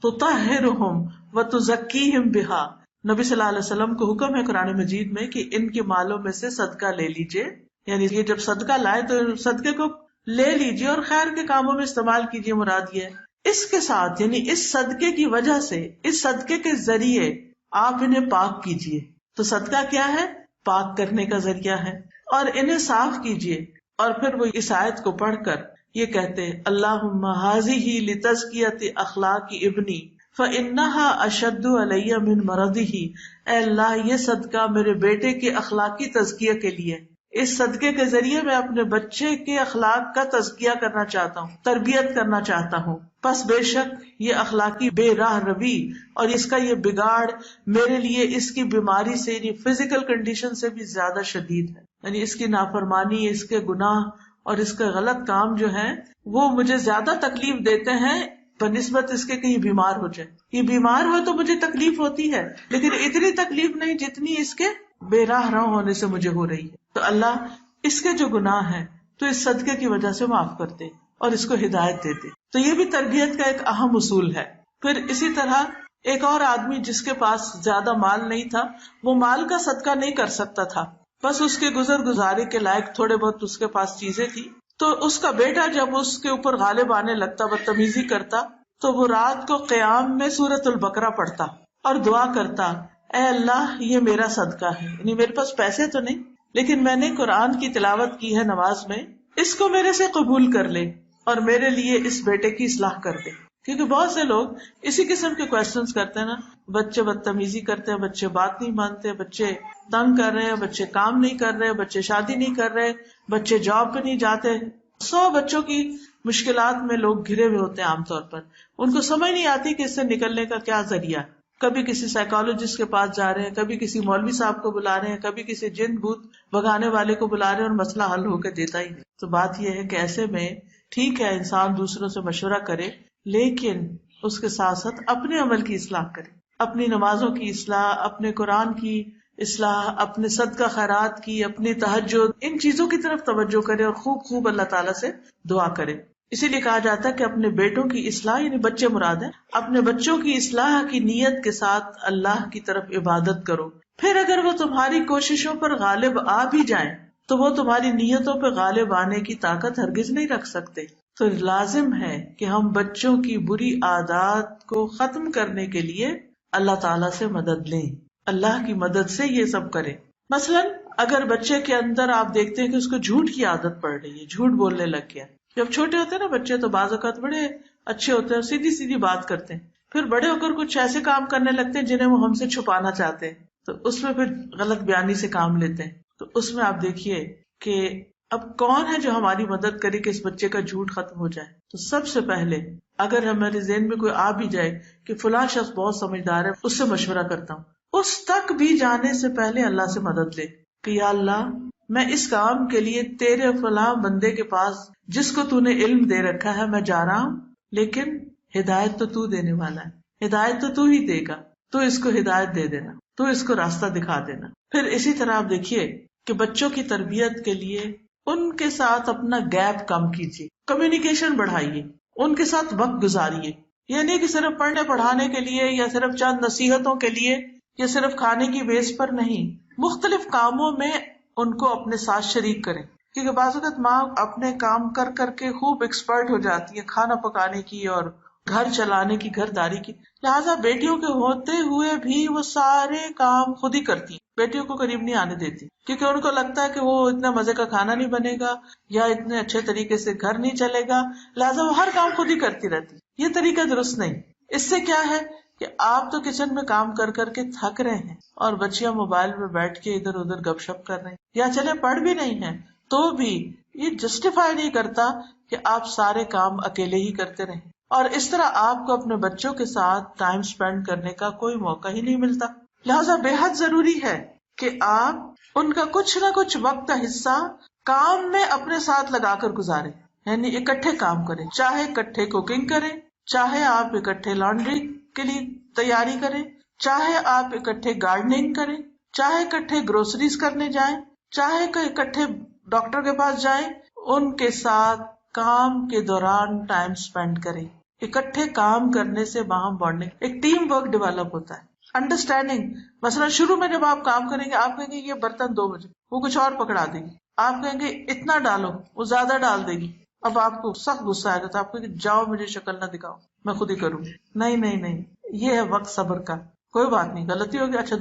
S1: تطہرہم وتزکیہم بہا. نبی صلی اللہ علیہ وسلم کو حکم ہے قرآن مجید میں کہ ان کے مالوں میں سے صدقہ لے لیجئے، یعنی یہ جب صدقہ لائے تو صدقے کو لے لیجئے اور خیر کے کاموں میں استعمال کیجئے. مراد یہ ہے اس کے ساتھ، یعنی اس صدقے کی وجہ سے، اس صدقے کے ذریعے آپ انہیں پاک کیجئے. تو صدقہ کیا ہے؟ پاک کرنے کا ذریعہ ہے. اور انہیں صاف کیجئے. اور پھر وہ اس آیت کو پڑھ کر یہ کہتے اللہم ھذہ لتزکیۃ اخلاق ابنی فإنها اشد علی من مرضہ. اے اللہ یہ صدقہ میرے بیٹے کے اخلاقی تزکیہ کے لیے، اس صدقے کے ذریعے میں اپنے بچے کے اخلاق کا تزکیہ کرنا چاہتا ہوں، تربیت کرنا چاہتا ہوں. پس بے شک یہ اخلاقی بے راہ روی اور اس کا یہ بگاڑ میرے لیے اس کی بیماری سے، یعنی فزیکل کنڈیشن سے بھی زیادہ شدید ہے. یعنی اس کی نافرمانی، اس کے گناہ اور اس کا غلط کام جو ہے وہ مجھے زیادہ تکلیف دیتے ہیں بنسبت اس کے کہیں بیمار ہو جائے. یہ بیمار ہو تو مجھے تکلیف ہوتی ہے، لیکن اتنی تکلیف نہیں جتنی اس کے بے راہ رو ہونے سے مجھے ہو رہی ہے. تو اللہ اس کے جو گناہ ہیں تو اس صدقے کی وجہ سے معاف کرتے اور اس کو ہدایت دیتے. تو یہ بھی تربیت کا ایک اہم اصول ہے. پھر اسی طرح ایک اور آدمی جس کے پاس زیادہ مال نہیں تھا، وہ مال کا صدقہ نہیں کر سکتا تھا، بس اس کے گزر گزارے کے لائق تھوڑے بہت اس کے پاس چیزیں تھی. تو اس کا بیٹا جب اس کے اوپر غالب آنے لگتا، بدتمیزی کرتا، تو وہ رات کو قیام میں سورۃ البقرہ پڑھتا اور دعا کرتا اے اللہ یہ میرا صدقہ ہے، یعنی میرے پاس پیسے تو نہیں لیکن میں نے قرآن کی تلاوت کی ہے نماز میں، اس کو میرے سے قبول کر لے اور میرے لیے اس بیٹے کی اصلاح کر دے. کیونکہ بہت سے لوگ اسی قسم کے کوشچنز کرتے ہیں نا، بچے بدتمیزی کرتے ہیں، بچے بات نہیں مانتے، بچے تنگ کر رہے ہیں، بچے کام نہیں کر رہے، بچے شادی نہیں کر رہے، بچے جاب پہ نہیں جاتے. 100 بچوں کی مشکلات میں لوگ گھرے ہوئے ہوتے ہیں عام طور پر. ان کو سمجھ نہیں آتی کہ اس سے نکلنے کا کیا ذریعہ. کبھی کسی سائیکالوجسٹ کے پاس جا رہے ہیں، کبھی کسی مولوی صاحب کو بلا رہے ہیں، کبھی کسی جن بھوت بھگانے والے کو بلا رہے ہیں اور مسئلہ حل ہو کے دیتا ہی نہیں. تو بات یہ ہے کہ ایسے میں ٹھیک ہے انسان دوسروں سے مشورہ کرے، لیکن اس کے ساتھ ساتھ اپنے عمل کی اصلاح کرے، اپنی نمازوں کی اصلاح، اپنے قرآن کی اصلاح، اپنے صدقہ خیرات کی، اپنی تہجد، ان چیزوں کی طرف توجہ کرے اور خوب خوب اللہ تعالیٰ سے دعا کرے. اسی لیے کہا جاتا ہے کہ اپنے بیٹوں کی اصلاح، یعنی بچے مراد ہیں، اپنے بچوں کی اصلاح کی نیت کے ساتھ اللہ کی طرف عبادت کرو. پھر اگر وہ تمہاری کوششوں پر غالب آ بھی جائیں تو وہ تمہاری نیتوں پہ غالب آنے کی طاقت ہرگز نہیں رکھ سکتے. تو لازم ہے کہ ہم بچوں کی بری عادات کو ختم کرنے کے لیے اللہ تعالیٰ سے مدد لیں، اللہ کی مدد سے یہ سب کریں. مثلاً اگر بچے کے اندر آپ دیکھتے ہیں کہ اس کو جھوٹ کی عادت پڑ رہی ہے، جھوٹ بولنے لگ گیا. جب چھوٹے ہوتے ہیں نا بچے تو بعض اوقات بڑے اچھے ہوتے ہیں، سیدھی سیدھی بات کرتے ہیں، پھر بڑے ہو کر کچھ ایسے کام کرنے لگتے ہیں جنہیں وہ ہم سے چھپانا چاہتے ہیں، تو اس میں پھر غلط بیانی سے کام لیتے ہیں. تو اس میں آپ دیکھیے کہ اب کون ہے جو ہماری مدد کرے کہ اس بچے کا جھوٹ ختم ہو جائے. تو سب سے پہلے اگر ہمارے ذہن میں کوئی آ بھی جائے کہ فلاں شخص بہت سمجھدار ہے، اس سے مشورہ کرتا ہوں، اس تک بھی جانے سے پہلے اللہ سے مدد لے کہ یا اللہ میں اس کام کے لیے تیرے فلاں بندے کے پاس جس کو تو نے علم دے رکھا ہے میں جا رہا ہوں، لیکن ہدایت تو تو دینے والا ہے، ہدایت تو تو ہی دے گا، تو اس کو ہدایت دے دینا، تو اس کو راستہ دکھا دینا. پھر اسی طرح آپ دیکھیے کہ بچوں کی تربیت کے لیے ان کے ساتھ اپنا گیپ کم کیجیے، کمیونیکیشن بڑھائیے، ان کے ساتھ وقت گزاریے. یہ نہیں کہ صرف پڑھنے پڑھانے کے لیے یا صرف چند نصیحتوں کے لیے یا صرف کھانے کی بیس پر نہیں، مختلف کاموں میں ان کو اپنے ساتھ شریک کریں. کیونکہ بعض اوقات ماں اپنے کام کر کر کے خوب ایکسپرٹ ہو جاتی ہے کھانا پکانے کی اور گھر چلانے کی، گھر داری کی، لہٰذا بیٹیوں کے ہوتے ہوئے بھی وہ سارے کام خود ہی کرتی، بیٹیوں کو قریب نہیں آنے دیتی، کیونکہ ان کو لگتا ہے کہ وہ اتنا مزے کا کھانا نہیں بنے گا یا اتنے اچھے طریقے سے گھر نہیں چلے گا، لہٰذا وہ ہر کام خود ہی کرتی رہتی. یہ طریقہ درست نہیں. اس سے کیا ہے کہ آپ تو کچن میں کام کر کر کے تھک رہے ہیں اور بچیاں موبائل میں بیٹھ کے ادھر ادھر گپ شپ کر رہے ہیں، یا چلے پڑھ بھی نہیں ہیں تو بھی یہ جسٹیفائی نہیں کرتا کہ آپ سارے کام اکیلے ہی کرتے رہیں. اور اس طرح آپ کو اپنے بچوں کے ساتھ ٹائم سپینڈ کرنے کا کوئی موقع ہی نہیں ملتا. لہٰذا بے حد ضروری ہے کہ آپ ان کا کچھ نہ کچھ وقت کا حصہ کام میں اپنے ساتھ لگا کر گزارے، یعنی اکٹھے کام کریں، چاہے اکٹھے کوکنگ کریں، چاہے آپ اکٹھے لانڈری کے لیے تیاری کریں، چاہے آپ اکٹھے گارڈننگ کریں، چاہے اکٹھے گروسریز کرنے جائیں، چاہے کہ اکٹھے ڈاکٹر کے پاس جائیں، ان کے ساتھ کام کے دوران ٹائم سپینڈ کریں. اکٹھے کام کرنے سے باہم بانڈنگ، ایک ٹیم ورک ڈیولپ ہوتا ہے. انڈرسٹینڈنگ، مثلا شروع میں جب آپ کام کریں گے آپ کہیں گے یہ برتن 2 بجے، وہ کچھ اور پکڑا دے گی، آپ کہیں گے اتنا ڈالو، وہ زیادہ ڈال دے گی. اب آپ کو سخت غصہ آئے گا تو آپ کہیں گے جاؤ مجھے شکل نہ دکھاؤ، میں خود ہی کروں گی. نہیں نہیں نہیں، یہ ہے وقت صبر کا. کوئی بات نہیں، غلطی ہوگی، اچھا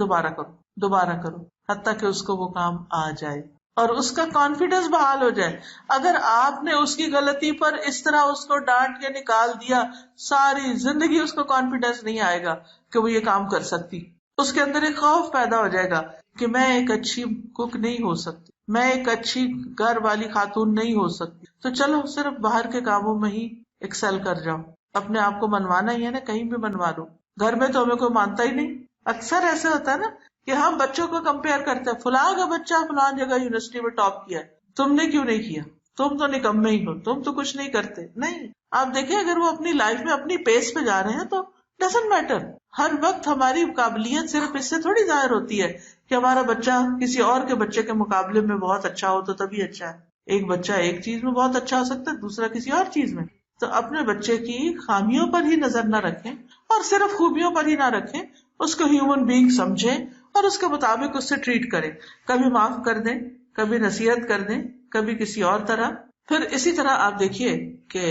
S1: دوبارہ کرو حتیٰ کہ اس کو وہ کام آ جائے اور اس کا کانفیڈینس بحال ہو جائے. اگر آپ نے اس کی غلطی پر اس طرح اس کو ڈانٹ کے نکال دیا، ساری زندگی اس کو کانفیڈینس نہیں آئے گا کہ وہ یہ کام کر سکتی. اس کے اندر ایک خوف پیدا ہو جائے گا کہ میں ایک اچھی کوک نہیں ہو سکتی، میں ایک اچھی گھر والی خاتون نہیں ہو سکتی. تو چلو صرف باہر کے کاموں میں ہی ایکسل کر جاؤ، اپنے آپ کو منوانا ہی ہے نا، کہیں بھی منوا لو. گھر میں تو ہمیں کوئی مانتا ہی نہیں. اکثر ایسے ہوتا ہے نا کہ ہم بچوں کو کمپیئر کرتے ہیں، فلاں کا بچہ فلاں جگہ یونیورسٹی میں ٹاپ کیا ہے، تم نے کیوں نہیں کیا، تم تو نکمے ہی ہو، تم تو کچھ نہیں کرتے. نہیں، آپ دیکھیں اگر وہ اپنی لائف میں اپنی پیس پہ جا رہے ہیں تو ڈزنٹ میٹر. ہر وقت ہماری قابلیت صرف اس سے تھوڑی ظاہر ہوتی ہے کہ ہمارا بچہ کسی اور کے بچے کے مقابلے میں بہت اچھا ہو تو تبھی اچھا ہے. ایک بچہ ایک چیز میں بہت اچھا ہو سکتا ہے، دوسرا کسی اور چیز میں. تو اپنے بچے کی خامیوں پر ہی نظر نہ رکھیں اور صرف خوبیوں پر ہی نہ رکھیں، اس کو ہیومن بینگ سمجھیں اور اس کے مطابق اس سے ٹریٹ کریں. کبھی معاف کر دیں، کبھی نصیحت کر دیں، کبھی کسی اور طرح. پھر اسی طرح آپ دیکھیے کہ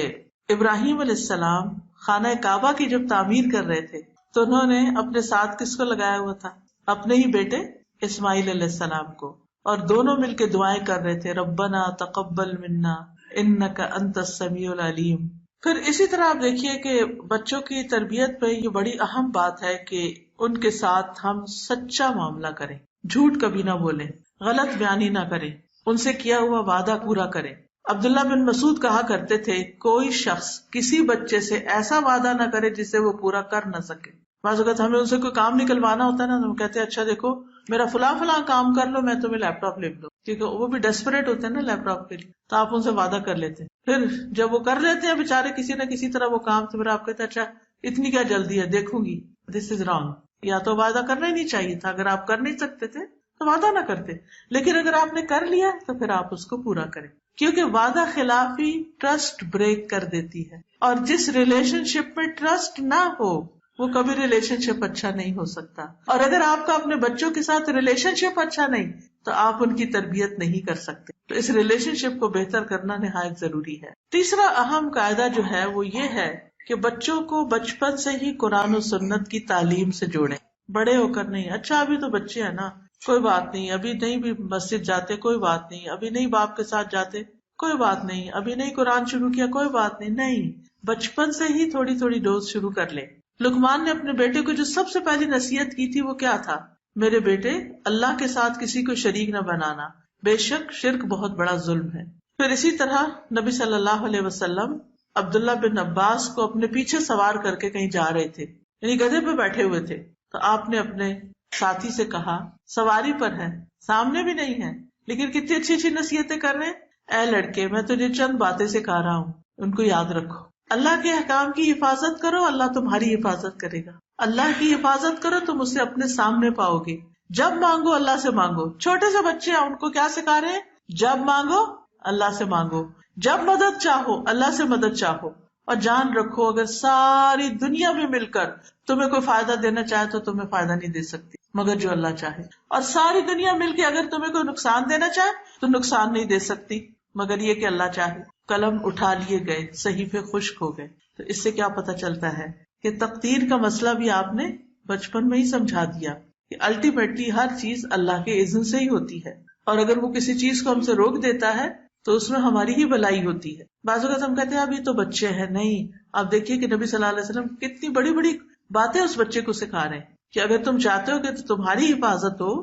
S1: ابراہیم علیہ السلام خانہ کعبہ کی جب تعمیر کر رہے تھے تو انہوں نے اپنے ساتھ کس کو لگایا ہوا تھا؟ اپنے ہی بیٹے اسماعیل علیہ السلام کو. اور دونوں مل کے دعائیں کر رہے تھے، ربنا تقبل منا انک انت السمیع العلیم. پھر اسی طرح آپ دیکھیے کہ بچوں کی تربیت پہ یہ بڑی اہم بات ہے کہ ان کے ساتھ ہم سچا معاملہ کریں، جھوٹ کبھی نہ بولیں، غلط بیانی نہ کریں، ان سے کیا ہوا وعدہ پورا کریں. عبداللہ بن مسعود کہا کرتے تھے کوئی شخص کسی بچے سے ایسا وعدہ نہ کرے جسے وہ پورا کر نہ سکے. بعض اوقات ہمیں ان سے کوئی کام نکلوانا ہوتا ہے نا، ہم کہتے ہیں اچھا دیکھو میرا فلاں کام کر لو، میں تمہیں لیپ ٹاپ لے دوں، کیونکہ وہ بھی ڈیسپریٹ ہوتے ہیں نا لیپ ٹاپ کے لیے. تو آپ ان سے وعدہ کر لیتے ہیں، پھر جب وہ کر لیتے ہیں بےچارے کسی نہ کسی طرح وہ کام، تو پھر آپ کہتے ہیں اچھا اتنی کیا جلدی ہے، دیکھوں گی. دس از رانگ. یا تو وعدہ کرنا ہی نہیں چاہیے تھا. اگر آپ کر نہیں سکتے تھے تو وعدہ نہ کرتے، لیکن اگر آپ نے کر لیا تو پھر آپ اس کو پورا کریں، کیونکہ وعدہ خلافی ٹرسٹ بریک کر دیتی ہے. اور جس ریلیشن شپ میں ٹرسٹ نہ ہو وہ کبھی ریلیشن شپ اچھا نہیں ہو سکتا. اور اگر آپ کا اپنے بچوں کے ساتھ ریلیشن شپ اچھا نہیں تو آپ ان کی تربیت نہیں کر سکتے. تو اس ریلیشن شپ کو بہتر کرنا نہایت ضروری ہے. تیسرا اہم قاعدہ جو ہے وہ یہ ہے کہ بچوں کو بچپن سے ہی قرآن و سنت کی تعلیم سے جوڑیں، بڑے ہو کر نہیں. اچھا ابھی تو بچے ہیں نا، کوئی بات نہیں، ابھی نہیں بھی مسجد جاتے، کوئی بات نہیں، ابھی نہیں باپ کے ساتھ جاتے، کوئی بات نہیں، ابھی نہیں قرآن شروع کیا، کوئی بات نہیں. نہیں، بچپن سے ہی تھوڑی تھوڑی ڈوز شروع کر لیں. لقمان نے اپنے بیٹے کو جو سب سے پہلی نصیحت کی تھی وہ کیا تھا؟ میرے بیٹے اللہ کے ساتھ کسی کو شریک نہ بنانا، بے شک شرک بہت بڑا ظلم ہے. پھر اسی طرح نبی صلی اللہ علیہ وسلم عبداللہ بن عباس کو اپنے پیچھے سوار کر کے کہیں جا رہے تھے، یعنی گدھے پہ بیٹھے ہوئے تھے. تو آپ نے اپنے ساتھی سے کہا سواری پر ہے، سامنے بھی نہیں ہے، لیکن کتنی اچھی اچھی نصیحتیں کر رہے ہیں. اے لڑکے میں تجھے چند باتیں سکھا رہا ہوں، ان کو یاد رکھو. اللہ کے احکام کی حفاظت کرو، اللہ تمہاری حفاظت کرے گا. اللہ کی حفاظت کرو، تم اسے اپنے سامنے پاؤ گے. جب مانگو اللہ سے مانگو. چھوٹے سے بچے ہیں، ان کو کیا سکھا رہے ہیں؟ جب مانگو اللہ سے مانگو، جب مدد چاہو اللہ سے مدد چاہو. اور جان رکھو اگر ساری دنیا میں مل کر تمہیں کوئی فائدہ دینا چاہے تو تمہیں فائدہ نہیں دے سکتی مگر جو اللہ چاہے، اور ساری دنیا مل کے اگر تمہیں کوئی نقصان دینا چاہے تو نقصان نہیں دے سکتی مگر یہ کہ اللہ چاہے. قلم اٹھا لیے گئے، صحیفے خشک ہو گئے. تو اس سے کیا پتہ چلتا ہے کہ تقدیر کا مسئلہ بھی آپ نے بچپن میں ہی سمجھا دیا کہ الٹیمیٹلی ہر چیز اللہ کے اذن سے ہی ہوتی ہے، اور اگر وہ کسی چیز کو ہم سے روک دیتا ہے تو اس میں ہماری ہی بھلائی ہوتی ہے. بعض اوقات ہم کہتے ہیں اب یہ تو بچے ہیں. نہیں، آپ دیکھیے کہ نبی صلی اللہ علیہ وسلم کتنی بڑی بڑی باتیں اس بچے کو سکھا رہے ہیں کہ اگر تم چاہتے ہو کہ تمہاری حفاظت ہو،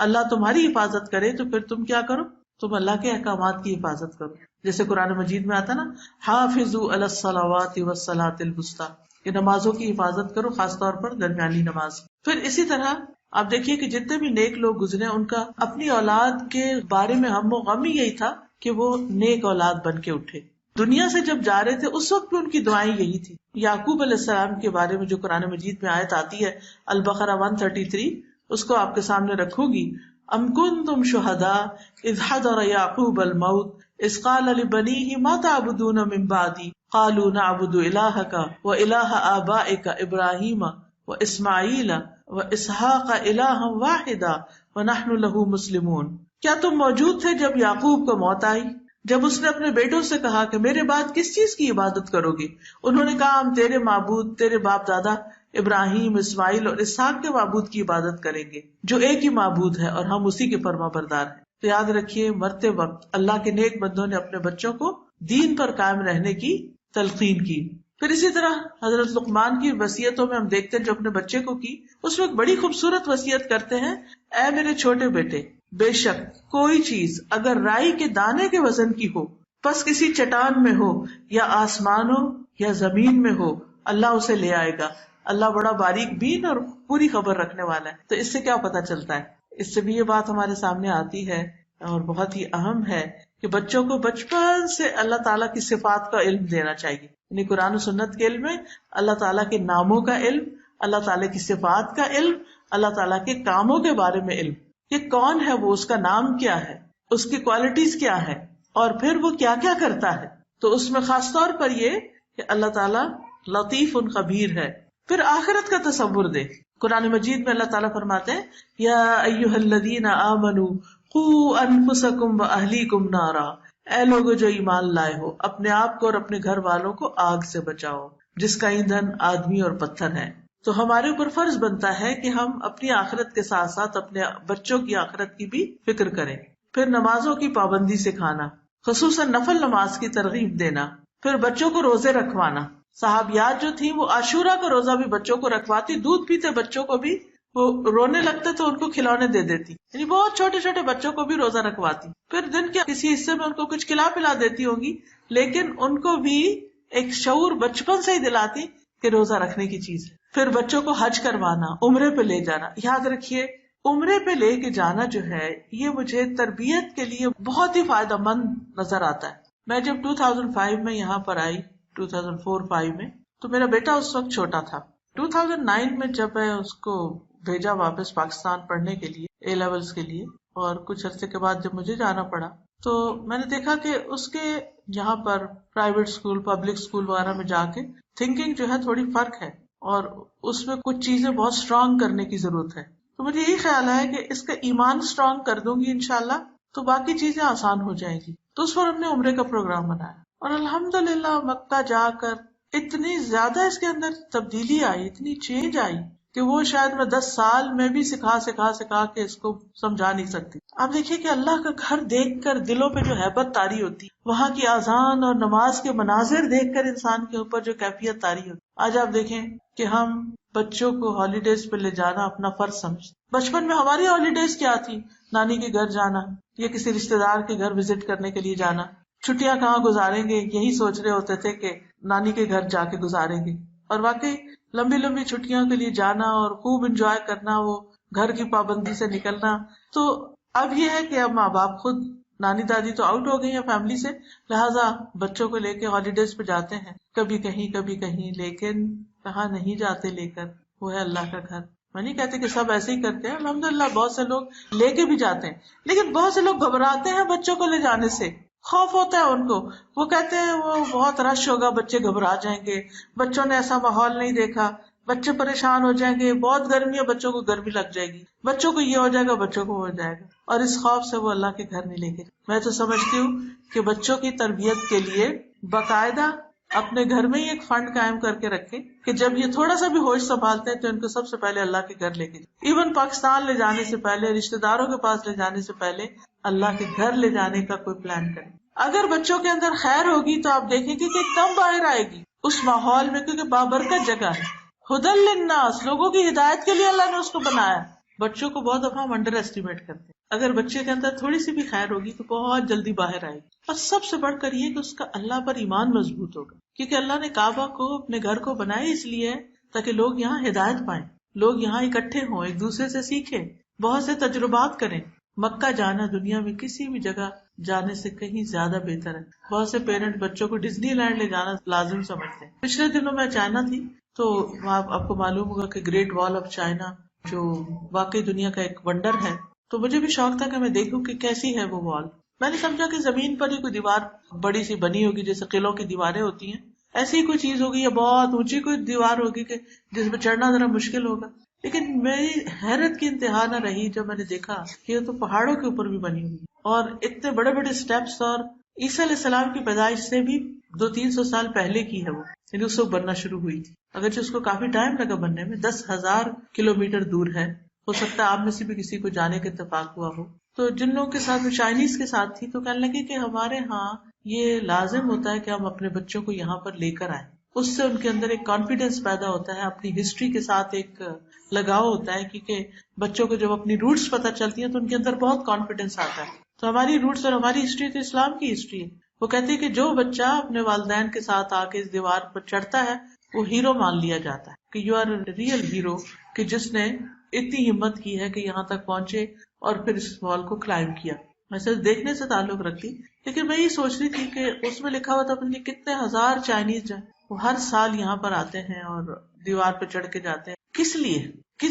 S1: اللہ تمہاری حفاظت کرے، تو پھر تم کیا کرو؟ تم اللہ کے احکامات کی حفاظت کرو. جیسے قرآن مجید میں آتا نا حافظوا علی الصلوات والصلاۃ الوسطی، کہ نمازوں کی حفاظت کرو، خاص طور پر درمیانی نماز. پھر اسی طرح آپ دیکھیے کہ جتنے بھی نیک لوگ گزرے ان کا اپنی اولاد کے بارے میں ہم و غم ہی یہی تھا کہ وہ نیک اولاد بن کے اٹھے. دنیا سے جب جا رہے تھے اس وقت بھی ان کی دعائیں یہی تھی. یعقوب علیہ السلام کے بارے میں جو قرآن مجید میں آیت آتی ہے البقرہ 133، اس کو آپ کے سامنے رکھوں گی. ام کنتم شہداء اذ حضر یعقوب الموت اذ قال لبنیہ ما تعبدون من بعدی قالوا نعبد الہک والہ آبائک ابراہیم واسماعیل واسحاق الہا واحدا ونحن لہ مسلمون. کیا تم موجود تھے جب یعقوب کو موت آئی، جب اس نے اپنے بیٹوں سے کہا کہ میرے بعد کس چیز کی عبادت کرو گے؟ انہوں نے کہا ہم تیرے معبود، تیرے باپ دادا ابراہیم، اسماعیل اور اسحاق کے معبود کی عبادت کریں گے جو ایک ہی معبود ہے اور ہم اسی کے فرما بردار ہیں. تو یاد رکھیے مرتے وقت اللہ کے نیک بندوں نے اپنے بچوں کو دین پر قائم رہنے کی تلقین کی. پھر اسی طرح حضرت لقمان کی وصیتوں میں ہم دیکھتے ہیں جو اپنے بچے کو کی، اس میں ایک بڑی خوبصورت وصیت کرتے ہیں، اے میرے چھوٹے بیٹے، بے شک کوئی چیز اگر رائی کے دانے کے وزن کی ہو، پس کسی چٹان میں ہو یا آسمانوں یا زمین میں ہو، اللہ اسے لے آئے گا. اللہ بڑا باریک بین اور پوری خبر رکھنے والا ہے. تو اس سے کیا پتا چلتا ہے؟ اس سے بھی یہ بات ہمارے سامنے آتی ہے اور بہت ہی اہم ہے کہ بچوں کو بچپن سے اللہ تعالیٰ کی صفات کا علم دینا چاہیے. یعنی قرآن و سنت کے علم میں اللہ تعالیٰ کے ناموں کا علم، اللہ تعالیٰ کی صفات کا علم، اللہ تعالیٰ کے کاموں کے بارے میں علم، کہ کون ہے وہ، اس کا نام کیا ہے، اس کی کوالٹیز کیا ہے، اور پھر وہ کیا کیا کرتا ہے. تو اس میں خاص طور پر یہ کہ اللہ تعالیٰ لطیف خبیر ہے. پھر آخرت کا تصور دے. قرآن مجید میں اللہ تعالیٰ فرماتے ہیں یا ایھا الذین آمنوا قوا انفسکم واہلیکم نارا، اے لوگو جو ایمان لائے ہو، اپنے آپ کو اور اپنے گھر والوں کو آگ سے بچاؤ جس کا ایندھن آدمی اور پتھر ہے. تو ہمارے اوپر فرض بنتا ہے کہ ہم اپنی آخرت کے ساتھ ساتھ اپنے بچوں کی آخرت کی بھی فکر کریں. پھر نمازوں کی پابندی سکھانا، خصوصاً نفل نماز کی ترغیب دینا. پھر بچوں کو روزے رکھوانا. صحابیات جو تھی وہ عاشورہ کا روزہ بھی بچوں کو رکھواتی، دودھ پیتے بچوں کو بھی وہ رونے لگتے تو ان کو کھلونے دے دیتی، یعنی بہت چھوٹے چھوٹے بچوں کو بھی روزہ رکھواتی. پھر دن کے کسی حصے میں ان کو کچھ کھلا پلا دیتی ہوگی، لیکن ان کو بھی ایک شعور بچپن سے ہی دلاتی کہ روزہ رکھنے کی چیز ہے. پھر بچوں کو حج کروانا، عمرے پہ لے جانا. یاد رکھیے عمرے پہ لے کے جانا جو ہے یہ مجھے تربیت کے لیے بہت ہی فائدہ مند نظر آتا ہے. میں جب 2005 میں یہاں پر آئی، 2004-05 میں، تو میرا بیٹا اس وقت چھوٹا تھا. 2009 میں جب میں اس کو بھیجا واپس پاکستان پڑھنے کے لیے اے لیولز کے لیے، اور کچھ عرصے کے بعد جب مجھے جانا پڑا تو میں نے دیکھا کہ اس کے یہاں پر پرائیویٹ اسکول، پبلک اسکول وغیرہ میں جا کے تھنکنگ جو ہے تھوڑی فرق ہے اور اس میں کچھ چیزیں بہت اسٹرانگ کرنے کی ضرورت ہے. تو مجھے یہی خیال ہے کہ اس کا ایمان اسٹرانگ کر دوں گی انشاءاللہ تو باقی چیزیں آسان ہو جائیں گی. تو اس پر ہم نے عمرے کا پروگرام بنایا اور الحمدللہ مکہ جا کر اتنی زیادہ اس کے اندر تبدیلی آئی، اتنی چینج آئی کہ وہ شاید میں 10 سال میں بھی سکھا کے اس کو سمجھا نہیں سکتی. آپ دیکھیے کہ اللہ کا گھر دیکھ کر دلوں پہ جو ہیبت طاری ہوتی، وہاں کی اذان اور نماز کے مناظر دیکھ کر انسان کے اوپر جو کیفیت طاری ہوتی. آج آپ دیکھیں کہ ہم بچوں کو ہالیڈیز پہ لے جانا اپنا فرض سمجھتے. بچپن میں ہماری ہالیڈیز کیا تھی؟ نانی کے گھر جانا یا کسی رشتے دار کے گھر وزٹ کرنے کے لیے جانا. چھٹیاں کہاں گزاریں گے یہی سوچ رہے ہوتے تھے کہ نانی کے گھر جا کے گزاریں گے. اور واقعی لمبی لمبی چھٹیوں کے لیے جانا اور خوب انجوائے کرنا، وہ گھر کی پابندی سے نکلنا. تو اب یہ ہے کہ اب ماں باپ خود، نانی دادی تو آؤٹ ہو گئی ہیں فیملی سے، لہٰذا بچوں کو لے کے ہالیڈیز پہ جاتے ہیں، کبھی کہیں، لیکن کہاں نہیں جاتے لے کر، وہ ہے اللہ کا گھر. میں نہیں کہتے کہ سب ایسے ہی کرتے ہیں، الحمدللہ بہت سے لوگ لے کے بھی جاتے ہیں، لیکن بہت سے لوگ گھبراتے ہیں بچوں کو لے جانے سے، خوف ہوتا ہے ان کو. وہ کہتے ہیں وہ بہت رش ہوگا، بچے گھبرا جائیں گے، بچوں نے ایسا ماحول نہیں دیکھا، بچے پریشان ہو جائیں گے، بہت گرمی ہے، بچوں کو گرمی لگ جائے گی، بچوں کو یہ ہو جائے گا، بچوں کو ہو جائے گا، اور اس خوف سے وہ اللہ کے گھر نہیں لے کے. میں تو سمجھتی ہوں کہ بچوں کی تربیت کے لیے باقاعدہ اپنے گھر میں ہی ایک فنڈ قائم کر کے رکھے کہ جب یہ تھوڑا سا بھی ہوش سنبھالتے ہیں تو ان کو سب سے پہلے اللہ کے گھر لے کے، ایون پاکستان لے جانے سے پہلے، رشتے داروں کے پاس لے جانے سے پہلے اللہ کے گھر لے جانے کا کوئی پلان کریں. اگر بچوں کے اندر خیر ہوگی تو آپ دیکھیں گے کہ کم باہر آئے گی اس ماحول میں، کیونکہ بابرکت جگہ ہے. ہدی للناس، لوگوں کی ہدایت کے لیے اللہ نے اس کو بنایا. بچوں کو بہت دفعہ ہم انڈر ایسٹیمیٹ کرتے ہیں. اگر بچے کے اندر تھوڑی سی بھی خیر ہوگی تو بہت جلدی باہر آئے گی. اور سب سے بڑھ کر یہ کہ اس کا اللہ پر ایمان مضبوط ہوگا، کیونکہ اللہ نے کعبہ کو، اپنے گھر کو بنایا اس لیے تاکہ لوگ یہاں ہدایت پائیں، لوگ یہاں اکٹھے ہوں، ایک دوسرے سے سیکھیں، بہت سے تجربات کریں. مکہ جانا دنیا میں کسی بھی جگہ جانے سے کہیں زیادہ بہتر ہے. بہت سے پیرنٹ بچوں کو ڈزنی لینڈ لے جانا لازم سمجھتے ہیں. پچھلے دنوں میں چائنا تھی تو وہاں آپ کو معلوم ہوگا کہ گریٹ وال آف چائنا جو واقعی دنیا کا ایک ونڈر ہے، تو مجھے بھی شوق تھا کہ میں دیکھوں کہ کیسی ہے وہ وال. میں نے سمجھا کہ زمین پر ہی کوئی دیوار بڑی سی بنی ہوگی جیسے قلعوں کی دیواریں ہوتی ہیں، ایسی ہی کوئی چیز ہوگی یا بہت اونچی کوئی دیوار ہوگی کہ جس میں چڑھنا ذرا مشکل ہوگا. لیکن میری حیرت کی انتہا نہ رہی جب میں نے دیکھا کہ یہ تو پہاڑوں کے اوپر بھی بنی ہوئی اور اتنے بڑے بڑے سٹیپس، اور عیسیٰ علیہ السلام کی پیدائش سے بھی 200-300 سال پہلے کی ہے وہ، یعنی اس وقت بننا شروع ہوئی تھی. اگرچہ اس کو کافی ٹائم لگا بننے میں، 10,000 کلومیٹر دور ہے. ہو سکتا ہے آپ میں سے بھی کسی کو جانے کا اتفاق ہوا ہو. تو جن لوگوں کے ساتھ چائنیز کے ساتھ تھی تو کہنے لگے کہ ہمارے ہاں یہ لازم ہوتا ہے کہ ہم اپنے بچوں کو یہاں پر لے کر آئیں. اس سے ان کے اندر ایک کانفیڈینس پیدا ہوتا ہے، اپنی ہسٹری کے ساتھ ایک لگاؤ ہوتا ہے، کیونکہ بچوں کو جب اپنی روٹس پتہ چلتی ہیں تو ان کے اندر بہت کانفیڈینس آتا ہے. تو ہماری روٹس اور ہماری ہسٹری تو اسلام کی ہسٹری ہے. وہ کہتے ہیں کہ جو بچہ اپنے والدین کے ساتھ آ کے اس دیوار پر چڑھتا ہے وہ ہیرو مان لیا جاتا ہے کہ یو آر ریئل ہیرو، کہ جس نے اتنی ہمت کی ہے کہ یہاں تک پہنچے اور پھر اس وال کو کلائم کیا. میں صرف دیکھنے سے تعلق رکھتی، لیکن میں یہ سوچ رہی تھی کہ اس میں لکھا ہوا تھا اپنے کتنے ہزار چائنیز جو وہ ہر سال یہاں پر آتے ہیں اور دیوار پہ چڑھ کے جاتے ہیں. کس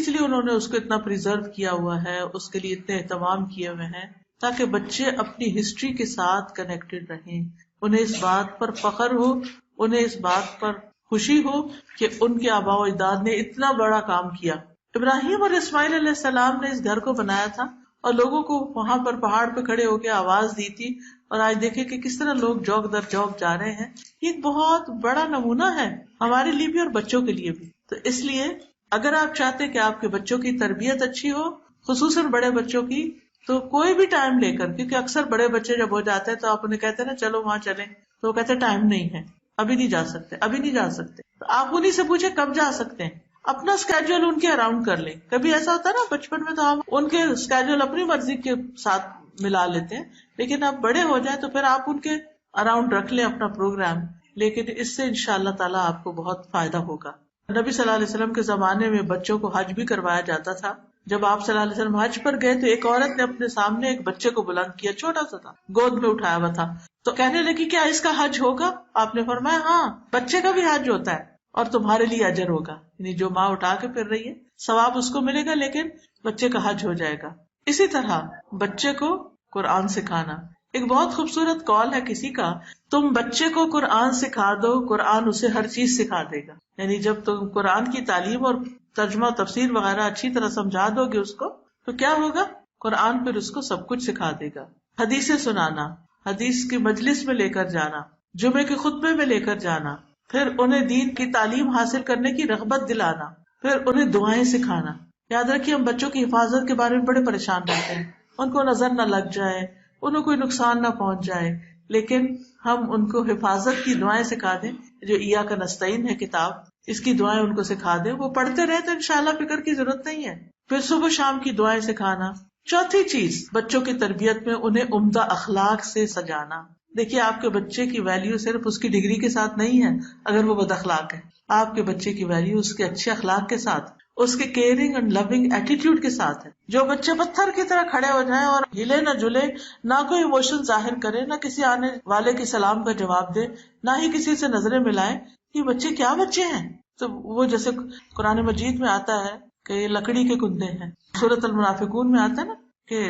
S1: لیے انہوں نے اس کو اتنا پریزرو کیا ہوا ہے، اس کے لیے اتنے اہتمام کیے ہوئے ہیں تاکہ بچے اپنی ہسٹری کے ساتھ کنیکٹڈ رہیں، انہیں اس بات پر فخر ہو، انہیں اس بات پر خوشی ہو کہ ان کے آباء و اجداد نے اتنا بڑا کام کیا. ابراہیم اور اسماعیل علیہ السلام نے اس گھر کو بنایا تھا اور لوگوں کو وہاں پر پہاڑ پہ کھڑے ہو کے آواز دی تھی، اور آج دیکھیں کہ کس طرح لوگ جوک در جوک جا رہے ہیں. یہ ایک بہت بڑا نمونہ ہے ہمارے لیے بھی اور بچوں کے لیے بھی. تو اس لیے اگر آپ چاہتے کہ آپ کے بچوں کی تربیت اچھی ہو، خصوصاً بڑے بچوں کی، تو کوئی بھی ٹائم لے کر، کیونکہ اکثر بڑے بچے جب ہو جاتے ہیں تو آپ انہیں کہتے ہیں نا چلو وہاں چلیں، تو وہ کہتے ہیں ٹائم نہیں ہے، ابھی نہیں جا سکتے. تو آپ انہیں سے پوچھیں کب جا سکتے ہیں، اپنا اسکیجول ان کے اراؤنڈ کر لیں. کبھی ایسا ہوتا ہے نا بچپن میں تو ہم ان کے اسکیجول اپنی مرضی کے ساتھ ملا لیتے ہیں، لیکن اب بڑے ہو جائیں تو پھر آپ ان کے اراؤنڈ رکھ لیں اپنا پروگرام. لیکن اس سے انشاءاللہ تعالیٰ آپ کو بہت فائدہ ہوگا. نبی صلی اللہ علیہ وسلم کے زمانے میں بچوں کو حج بھی کروایا جاتا تھا. جب آپ صلی اللہ علیہ وسلم حج پر گئے تو ایک عورت نے اپنے سامنے ایک بچے کو بلند کیا، چھوٹا سا تھا، گود میں اٹھایا ہوا تھا. تو کہنے لگی کیا اس کا حج ہوگا؟ آپ نے فرمایا ہاں، بچے کا بھی حج ہوتا ہے اور تمہارے لیے اجر ہوگا. یعنی جو ماں اٹھا کے پھر رہی ہے ثواب اس کو ملے گا، لیکن بچے کا حج ہو جائے گا. اسی طرح بچے کو قرآن سکھانا. ایک بہت خوبصورت قول ہے کسی کا، تم بچے کو قرآن سکھا دو، قرآن اسے ہر چیز سکھا دے گا. یعنی جب تم قرآن کی تعلیم اور ترجمہ تفسیر وغیرہ اچھی طرح سمجھا دو گے اس کو، تو کیا ہوگا؟ قرآن پھر اس کو سب کچھ سکھا دے گا. حدیثیں سنانا، حدیث کی مجلس میں لے کر جانا، جمعے کے خطبے میں لے کر جانا، پھر انہیں دین کی تعلیم حاصل کرنے کی رغبت دلانا، پھر انہیں دعائیں سکھانا. یاد رکھیے ہم بچوں کی حفاظت کے بارے میں بڑے پریشان رہتے ہیں، ان کو نظر نہ لگ جائے، انہیں کوئی نقصان نہ پہنچ جائے، لیکن ہم ان کو حفاظت کی دعائیں سکھا دیں. جو ایاک نستعین ہے کتاب، اس کی دعائیں ان کو سکھا دیں، وہ پڑھتے رہے تو انشاءاللہ فکر کی ضرورت نہیں ہے. پھر صبح شام کی دعائیں سکھانا. چوتھی چیز، بچوں کی تربیت میں انہیں عمدہ اخلاق سے سجانا. دیکھیے آپ کے بچے کی ویلیو صرف اس کی ڈگری کے ساتھ نہیں ہے اگر وہ بد اخلاق ہے. آپ کے بچے کی ویلیو اس کے اچھے اخلاق کے ساتھ، اس کے کیئرنگ اینڈ لونگ ایٹیٹیوڈ کے ساتھ ہے. جو بچے پتھر کی طرح کھڑے ہو جائیں اور ہلے نہ جلے، نہ کوئی ایموشن ظاہر کرے، نہ کسی آنے والے کے سلام کا جواب دے، نہ ہی کسی سے نظریں ملائیں، یہ بچے کیا بچے ہیں؟ تو وہ جیسے قرآن مجید میں آتا ہے کہ یہ لکڑی کے کندے ہیں. سورۃ المنافقون میں آتا ہے نا کہ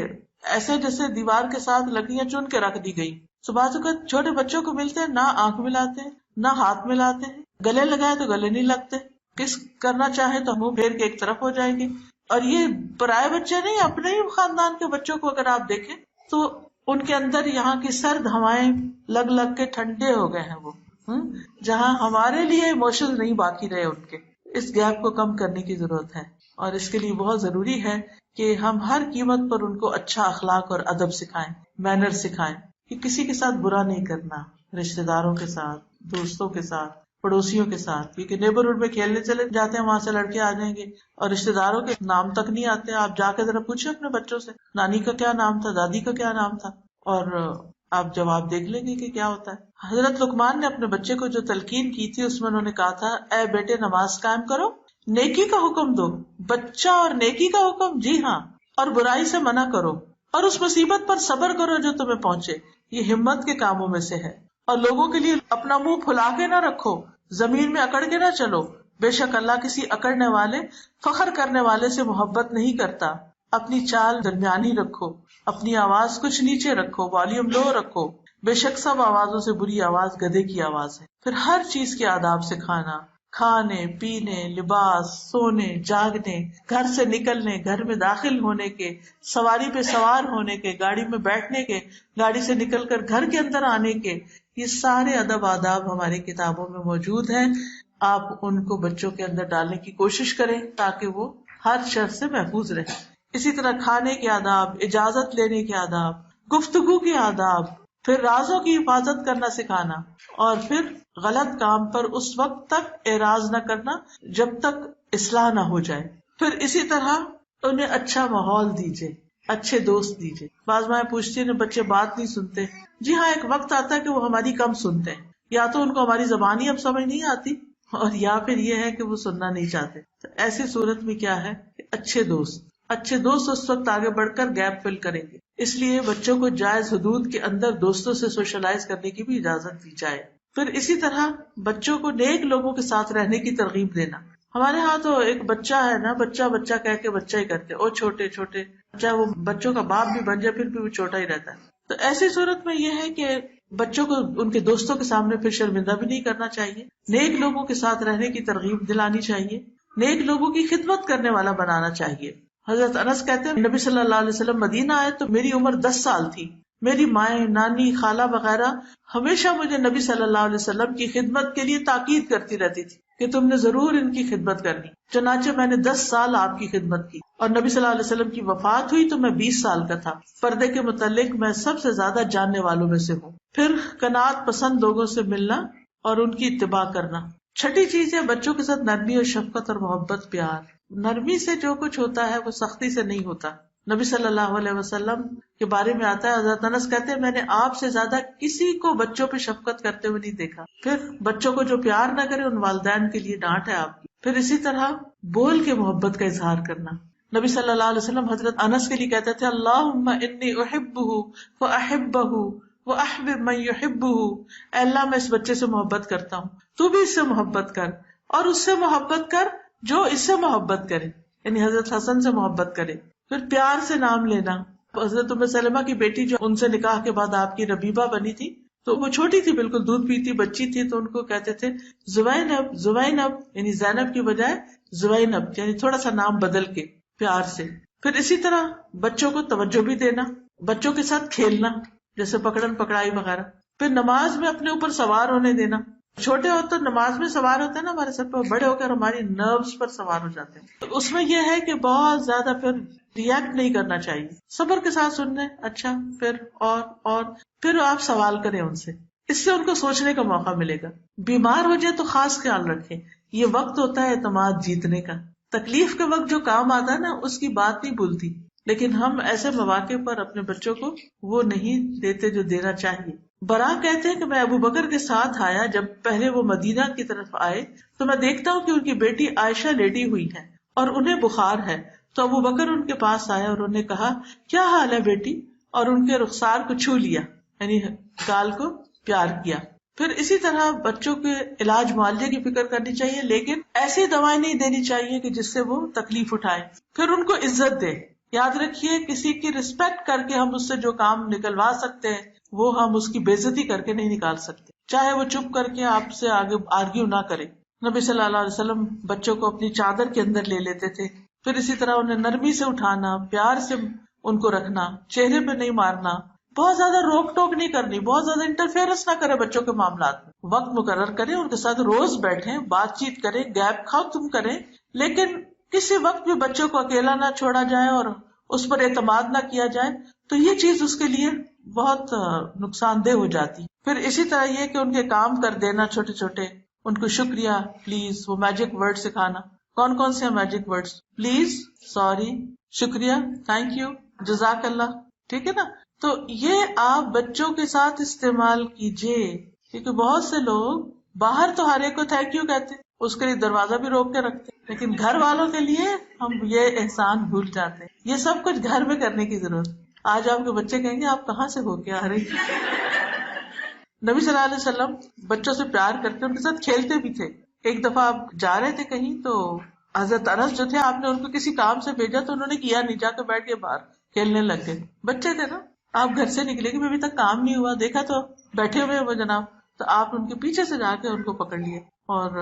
S1: ایسے جیسے دیوار کے ساتھ لکڑیاں چن کے رکھ دی گئی. تو بعض اوقات چھوٹے بچوں کو ملتے ہیں، نہ آنکھ ملاتے ہیں، نہ ہاتھ ملاتے ہیں، گلے لگائے تو گلے نہیں لگتے، کس کرنا چاہے تو منہ پھیر کے ایک طرف ہو جائیں گے. اور یہ پرائے بچے نہیں، اپنے ہی خاندان کے بچوں کو اگر آپ دیکھیں تو ان کے اندر یہاں کی سرد ہوائیں لگ لگ کے ٹھنڈے ہو گئے ہیں. وہ جہاں ہمارے لیے ایموشن نہیں باقی رہے ان کے. اس گیپ کو کم کرنے کی ضرورت ہے، اور اس کے لیے بہت ضروری ہے کہ ہم ہر قیمت پر ان کو اچھا اخلاق اور ادب سکھائیں، مینر سکھائیں کہ کسی کے ساتھ برا نہیں کرنا، رشتے داروں کے ساتھ، دوستوں کے ساتھ، پڑوسیوں کے ساتھ. کیونکہ نیبرہڈ میں کھیلنے چلے جاتے ہیں، وہاں سے لڑکے آ جائیں گے اور رشتے داروں کے نام تک نہیں آتے. آپ جا کے ذرا پوچھیں اپنے بچوں سے نانی کا کیا نام تھا، دادی کا کیا نام تھا، اور آپ جواب دیکھ لیں گے کہ کیا ہوتا ہے. حضرت لقمان نے اپنے بچے کو جو تلقین کی تھی اس میں انہوں نے کہا تھا، اے بیٹے نماز قائم کرو، نیکی کا حکم دو. بچہ اور نیکی کا حکم، جی ہاں، اور برائی سے منع کرو. اور اس مصیبت پر صبر کرو جو تمہیں پہنچے، یہ ہمت کے کاموں میں سے ہے۔ اور لوگوں کے لیے اپنا منہ پھلا کے نہ رکھو، زمین میں اکڑ کے نہ چلو، بے شک اللہ کسی اکڑنے والے فخر کرنے والے سے محبت نہیں کرتا۔ اپنی چال درمیانی رکھو، اپنی آواز کچھ نیچے رکھو، والیوم لو رکھو، بے شک سب آوازوں سے بری آواز گدھے کی آواز ہے۔ پھر ہر چیز کے آداب سکھانا، کھانے پینے، لباس، سونے، جاگنے، گھر سے نکلنے، گھر میں داخل ہونے کے، سواری پہ سوار ہونے کے، گاڑی میں بیٹھنے کے، گاڑی سے نکل کر گھر کے اندر آنے کے، یہ سارے ادب آداب ہماری کتابوں میں موجود ہیں۔ آپ ان کو بچوں کے اندر ڈالنے کی کوشش کریں تاکہ وہ ہر شر سے محفوظ رہیں۔ اسی طرح کھانے کے آداب، اجازت لینے کے آداب، گفتگو کے آداب، پھر رازوں کی حفاظت کرنا سکھانا، اور پھر غلط کام پر اس وقت تک اعراض نہ کرنا جب تک اصلاح نہ ہو جائے۔ پھر اسی طرح انہیں اچھا ماحول دیجیے، اچھے دوست دیجیے۔ بعض مائیں پوچھتی ہیں بچے بات نہیں سنتے۔ جی ہاں، ایک وقت آتا ہے کہ وہ ہماری کم سنتے ہیں، یا تو ان کو ہماری زبان ہی اب سمجھ نہیں آتی، اور یا پھر یہ ہے کہ وہ سننا نہیں چاہتے۔ تو ایسی صورت میں کیا ہے کہ اچھے دوست اس وقت آگے بڑھ کر گیپ فل کریں گے۔ اس لیے بچوں کو جائز حدود کے اندر دوستوں سے سوشلائز کرنے کی بھی اجازت دی جائے۔ پھر اسی طرح بچوں کو نیک لوگوں کے ساتھ رہنے کی ترغیب دینا۔ ہمارے ہاں تو ایک بچہ ہے نا، بچہ کہہ کے بچہ ہی کرتے، اور چھوٹے چاہے وہ بچوں کا باپ بھی بن جائے پھر بھی وہ چھوٹا ہی رہتا ہے۔ تو ایسی صورت میں یہ ہے کہ بچوں کو ان کے دوستوں کے سامنے پھر شرمندہ بھی نہیں کرنا چاہیے، نیک لوگوں کے ساتھ رہنے کی ترغیب دلانی چاہیے، نیک لوگوں کی خدمت کرنے والا بنانا چاہیے۔ حضرت انس کہتے ہیں نبی صلی اللہ علیہ وسلم مدینہ آئے تو میری عمر 10 سال تھی۔ میری مائیں، نانی، خالہ وغیرہ ہمیشہ مجھے نبی صلی اللہ علیہ وسلم کی خدمت کے لیے تاکید کرتی رہتی تھی کہ تم نے ضرور ان کی خدمت کرنی۔ چنانچہ میں نے 10 سال آپ کی خدمت کی، اور نبی صلی اللہ علیہ وسلم کی وفات ہوئی تو میں 20 سال کا تھا۔ پردے کے متعلق میں سب سے زیادہ جاننے والوں میں سے ہوں۔ پھر قناعت پسند لوگوں سے ملنا اور ان کی اتباع کرنا۔ چھٹی چیز ہے بچوں کے ساتھ نرمی اور شفقت اور محبت، پیار۔ نرمی سے جو کچھ ہوتا ہے وہ سختی سے نہیں ہوتا۔ نبی صلی اللہ علیہ وسلم کے بارے میں آتا ہے، حضرت انس کہتے ہیں میں نے آپ سے زیادہ کسی کو بچوں پہ شفقت کرتے ہوئے نہیں دیکھا۔ پھر بچوں کو جو پیار نہ کرے ان والدین کے لیے ڈانٹ ہے آپ کی۔ پھر اسی طرح بول کے محبت کا اظہار کرنا۔ نبی صلی اللہ علیہ وسلم حضرت انس کے لیے کہتے تھے اللہم انی احبہ واحبہ واحبب من یحبہ، اے اللہ میں اس بچے سے محبت کرتا ہوں، تو بھی اس سے محبت کر، اور اس سے محبت کر جو اس سے محبت کرے، یعنی حضرت حسن سے محبت کرے۔ پھر پیار سے نام لینا۔ حضرت ام سلمہ کی بیٹی جو ان سے نکاح کے بعد آپ کی ربیبہ بنی تھی، تو وہ چھوٹی تھی، بالکل دودھ پیتی بچی تھی، تو ان کو کہتے تھے زوینب، زوینب، یعنی زینب کی بجائے زوینب، یعنی تھوڑا سا نام بدل کے پیار سے۔ پھر اسی طرح بچوں کو توجہ بھی دینا، بچوں کے ساتھ کھیلنا جیسے پکڑن پکڑائی وغیرہ۔ پھر نماز میں اپنے اوپر سوار ہونے دینا۔ چھوٹے ہوتے تو نماز میں سوار ہوتے ہیں نا ہمارے سر پہ، بڑے ہو کر ہماری نروز پر سوار ہو جاتے ہیں۔ تو اس میں یہ ہے کہ بہت زیادہ پھر ریئیکٹ نہیں کرنا چاہیے، صبر کے ساتھ سننے، اچھا اور پھر آپ سوال کریں ان سے، اس سے ان کو سوچنے کا موقع ملے گا۔ بیمار ہو جائے تو خاص خیال رکھیں، یہ وقت ہوتا ہے اعتماد جیتنے کا۔ تکلیف کے وقت جو کام آتا ہے نا اس کی بات نہیں بھولتی، لیکن ہم ایسے مواقع پر اپنے بچوں کو وہ نہیں دیتے جو دینا چاہیے۔ برا کہتے ہیں کہ میں ابو بکر کے ساتھ آیا، جب پہلے وہ مدینہ کی طرف آئے تو میں دیکھتا ہوں کہ ان کی بیٹی عائشہ لیٹی ہوئی ہے اور انہیں بخار ہے، تو ابو بکر ان کے پاس آیا اور انہوں نے کہا کیا حال ہے بیٹی، اور ان کے رخسار کو چھو لیا، یعنی گال کو پیار کیا۔ پھر اسی طرح بچوں کے علاج معالجے کی فکر کرنی چاہیے، لیکن ایسی دوائیں نہیں دینی چاہیے کہ جس سے وہ تکلیف اٹھائے۔ پھر ان کو عزت دے۔ یاد رکھیے کسی کی رسپیکٹ کر کے ہم اس سے جو کام نکلوا سکتے ہیں وہ ہم اس کی بے عزتی کر کے نہیں نکال سکتے، چاہے وہ چپ کر کے آپ سے آگے آرگیو نہ کرے۔ نبی صلی اللہ علیہ وسلم بچوں کو اپنی چادر کے اندر لے لیتے تھے۔ پھر اسی طرح انہیں نرمی سے اٹھانا، پیار سے ان کو رکھنا، چہرے پہ نہیں مارنا، بہت زیادہ روک ٹوک نہیں کرنی، بہت زیادہ انٹرفیئرنس نہ کرے بچوں کے معاملات میں۔ وقت مقرر کریں، ان کے ساتھ روز بیٹھیں، بات چیت کریں، گیپ ختم کریں، لیکن کسی وقت بھی بچوں کو اکیلا نہ چھوڑا جائے اور اس پر اعتماد نہ کیا جائے، تو یہ چیز اس کے لیے بہت نقصان دہ ہو جاتی۔ پھر اسی طرح یہ کہ ان کے کام کر دینا چھوٹے چھوٹے، ان کو شکریہ، پلیز، وہ میجک ورڈ سکھانا۔ کون کون سے میجک ورڈز؟ پلیز، سوری، شکریہ، تھینک یو، جزاک اللہ، ٹھیک ہے نا؟ تو یہ آپ بچوں کے ساتھ استعمال کیجئے، کیونکہ بہت سے لوگ باہر تو ہر ایک کو تھینک یو کہتے، اس کے لیے دروازہ بھی روک کے رکھتے، لیکن گھر والوں کے لیے ہم یہ احسان بھول جاتے ہیں۔ یہ سب کچھ گھر میں کرنے کی ضرورت ہے۔ آج آپ کے بچے کہیں گے آپ کہاں سے ہو کے آ رہی؟ نبی صلی اللہ علیہ وسلم بچوں سے پیار کرتے، ان کے ساتھ کھیلتے بھی تھے. ایک دفعہ آپ جا رہے تھے کہیں تو حضرت انس جو تھے، آپ نے ان کو کسی کام سے بھیجا تو انہوں نے کیا نہیں، جا کے بیٹھ کے باہر کھیلنے لگ گئے. بچے تھے نا. آپ گھر سے نکلے کہ ابھی تک کام نہیں ہوا، دیکھا تو بیٹھے ہوئے وہ جناب، تو آپ ان کے پیچھے سے جا کے ان کو پکڑ لیے اور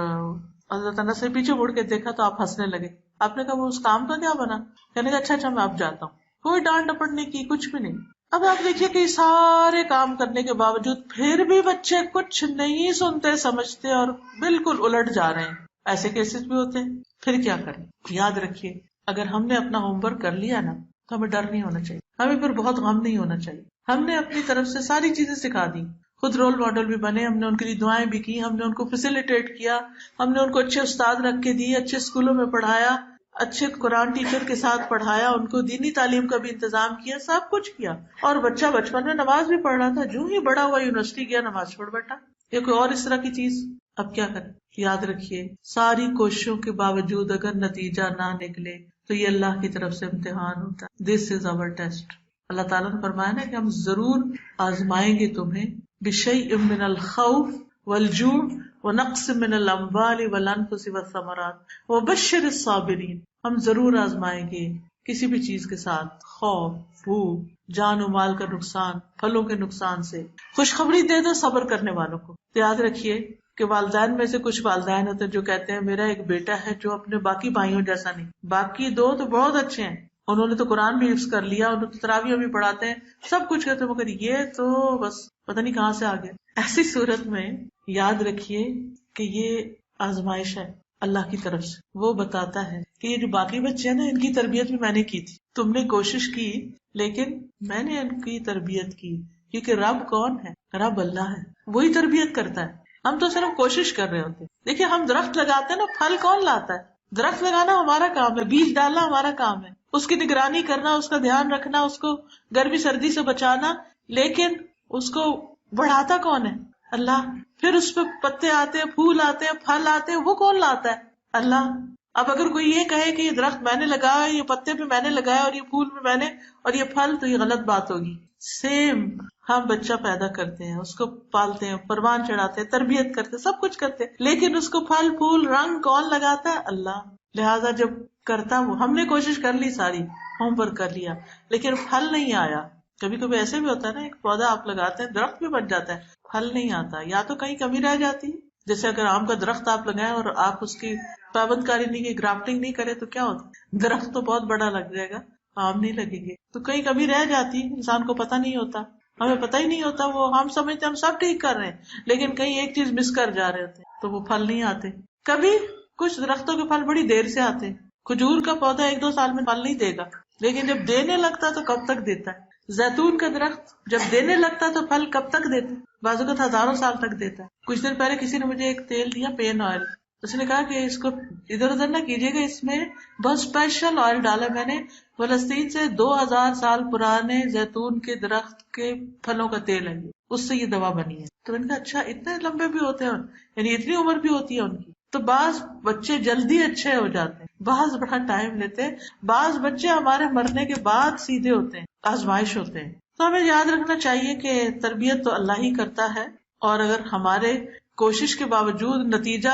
S1: حضرت انس سے پیچھے مڑ کے دیکھا تو آپ ہنسنے لگے. آپ نے کہا وہ اس کام کا کیا بنا؟ کہنے کا اچھا میں اب جاتا ہوں. کوئی ڈانٹ ڈپٹ نہیں کی، کچھ بھی نہیں. اب آپ دیکھیے کہ سارے کام کرنے کے باوجود پھر بھی بچے کچھ نہیں سنتے سمجھتے اور بالکل الٹ جا رہے ہیں. ایسے کیسز بھی ہوتے ہیں. پھر کیا کریں؟ یاد رکھیے اگر ہم نے اپنا ہوم ورک کر لیا نا تو ہمیں ڈر نہیں ہونا چاہیے، ہمیں پھر بہت غم نہیں ہونا چاہیے. ہم نے اپنی طرف سے ساری چیزیں سکھا دی، خود رول ماڈل بھی بنے، ہم نے ان کے لیے دعائیں بھی کی، ہم نے ان کو فیسیلیٹیٹ کیا، ہم نے ان کو اچھے استاد رکھ کے دیے، اچھے اسکولوں میں پڑھایا، اچھے قرآن ٹیچر کے ساتھ پڑھایا، ان کو دینی تعلیم کا بھی انتظام کیا، سب کچھ کیا. اور بچہ بچپن میں نماز بھی پڑھ رہا تھا، جو ہی بڑا ہوا یونیورسٹی گیا نماز چھوڑ بیٹھا، یا کوئی اور اس طرح کی چیز. اب کیا کریں؟ یاد رکھیے ساری کوششوں کے باوجود اگر نتیجہ نہ نکلے تو یہ اللہ کی طرف سے امتحان ہوتا ہے. دس از آور ٹیسٹ. اللہ تعالیٰ نے فرمایا نا کہ ہم ضرور آزمائیں گے تمہیں بشیء من الخوف والجوع ونقص من الاموال والانفس والثمرات وبشر الصابرین. ہم ضرور آزمائیں گے کسی بھی چیز کے ساتھ، خوف، بھوک، جان و مال کا نقصان، پھلوں کے نقصان سے. خوشخبری دے دو صبر کرنے والوں کو. یاد رکھیے کہ والدین میں سے کچھ والدین ہوتے ہیں جو کہتے ہیں میرا ایک بیٹا ہے جو اپنے باقی بھائیوں جیسا نہیں، باقی دو تو بہت اچھے ہیں، انہوں نے تو قرآن بھی حفظ کر لیا، انہوں نے تراویح بھی پڑھاتے ہیں، سب کچھ کرتے ہیں، مگر یہ تو بس پتہ نہیں کہاں سے آ گئے. ایسی صورت میں یاد رکھیے کہ یہ آزمائش ہے اللہ کی طرف سے. وہ بتاتا ہے کہ یہ جو باقی بچے ہیں نا، ان کی تربیت بھی میں نے کی تھی، تم نے کوشش کی لیکن میں نے ان کی تربیت کی. کیونکہ رب کون ہے؟ رب اللہ ہے، وہی تربیت کرتا ہے. ہم تو صرف کوشش کر رہے ہوتے. دیکھیے ہم درخت لگاتے ہیں نا، پھل کون لاتا ہے؟ درخت لگانا ہمارا کام ہے، بیج ڈالنا ہمارا کام ہے، اس کی نگرانی کرنا، اس کا دھیان رکھنا، اس کو گرمی سردی سے بچانا، لیکن اس کو بڑھاتا کون ہے؟ اللہ. پھر اس پہ پتے آتے ہیں، پھول آتے ہیں، پھل آتے ہیں، وہ کون لاتا ہے؟ اللہ. اب اگر کوئی یہ کہے کہ یہ درخت میں نے لگایا، یہ پتے بھی میں نے لگایا اور یہ پھول بھی میں نے اور یہ پھل، تو یہ غلط بات ہوگی. سیم ہم بچہ پیدا کرتے ہیں، اس کو پالتے ہیں، پروان چڑھاتے ہیں، تربیت کرتے ہیں، سب کچھ کرتے ہیں، لیکن اس کو پھل پھول رنگ کون لگاتا ہے؟ اللہ. لہٰذا جب کرتا وہ، ہم نے کوشش کر لی، ساری ہوم ورک کر لیا، لیکن پھل نہیں آیا. کبھی کبھی ایسے بھی ہوتا ہے نا، ایک پودا آپ لگاتے ہیں، درخت بھی بن جاتا ہے، پھل نہیں آتا. یا تو کہیں کمی رہ جاتی ہے، جیسے اگر آم کا درخت آپ لگائیں اور آپ اس کی پابند کاری نہیں کی، گرافٹنگ نہیں کرے تو کیا ہوتا؟ درخت تو بہت بڑا لگ جائے گا، آم نہیں لگیں گے. تو کہیں کمی رہ جاتی، انسان کو پتہ نہیں ہوتا، ہمیں پتہ ہی نہیں ہوتا. وہ ہم سمجھتے ہم سب ٹھیک کر رہے ہیں، لیکن کہیں ایک چیز مس کر جا رہے ہوتے ہیں، تو وہ پھل نہیں آتے. کبھی کچھ درختوں کے پھل بڑی دیر سے آتے ہیں. کھجور کا پودا 1-2 سال میں پھل نہیں دے گا، لیکن جب دینے لگتا تو کب تک دیتا ہے. زیتون کا درخت جب دینے لگتا تو پھل کب تک دیتا ہے؟ بعض اوقات ہزاروں سال تک دیتا ہے. کچھ دن پہلے کسی نے مجھے ایک تیل دیا، پین آئل. اس نے کہا کہ اس کو ادھر ادھر نہ کیجیے گا، اس میں بہت اسپیشل آئل ڈالا میں نے، فلسطین سے 2000 سال پرانے زیتون کے درخت کے پھلوں کا تیل ہے، اس سے یہ دوا بنی ہے. تو میں نے کہا اچھا اتنے لمبے بھی ہوتے ہیں، یعنی اتنی عمر بھی ہوتی ہے ان کی. تو بعض بچے جلدی اچھے ہو جاتے ہیں، بعض بڑا ٹائم لیتے ہیں، بعض بچے ہمارے مرنے کے بعد سیدھے ہوتے ہیں، آزمائش ہوتے ہیں. تو ہمیں یاد رکھنا چاہیے کہ تربیت تو اللہ ہی کرتا ہے، اور اگر ہمارے کوشش کے باوجود نتیجہ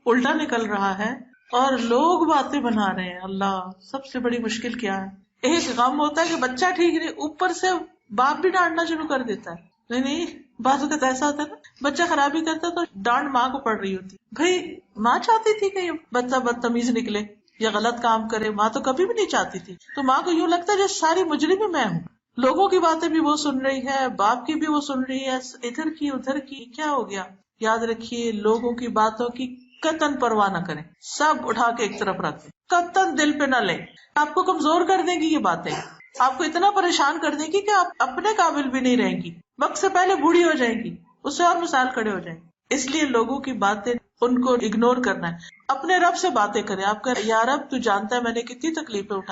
S1: الٹا نکل رہا ہے اور لوگ باتیں بنا رہے ہیں، اللہ سب سے بڑی مشکل کیا ہے؟ ایک غم ہوتا ہے کہ بچہ ٹھیک نہیں، اوپر سے باپ بھی ڈانٹنا شروع کر دیتا ہے. نہیں بعض اوقات ایسا ہوتا ہے نا، بچہ خرابی کرتا ہے تو ڈانٹ ماں کو پڑ رہی ہوتی. بھائی ماں چاہتی تھی کہ یہ بچہ بدتمیز نکلے یا غلط کام کرے؟ ماں تو کبھی بھی نہیں چاہتی تھی. تو ماں کو یوں لگتا ہے جیسے ساری مجرم میں ہوں، لوگوں کی باتیں بھی وہ سن رہی ہے، باپ کی بھی وہ سن رہی ہے، ادھر کی ادھر کی. کیا ہو گیا؟ یاد رکھیے لوگوں کی باتوں کی قطعاً پرواہ نہ کریں، سب اٹھا کے ایک طرف رکھیں، قطعاً دل پہ نہ لیں. آپ کو کمزور کر دیں گی یہ باتیں، آپ کو اتنا پریشان کر دیں گی کہ آپ اپنے قابل بھی نہیں رہیں گی، وقت سے پہلے بوڑھی ہو جائیں گی، اس سے اور مثال کھڑے ہو جائیں گے. اس لیے لوگوں کی باتیں ان کو اگنور کرنا ہے. اپنے رب سے باتیں کریں. آپ کا یا رب تو جانتا ہے میں نے کتنی تکلیفیں اٹھائی.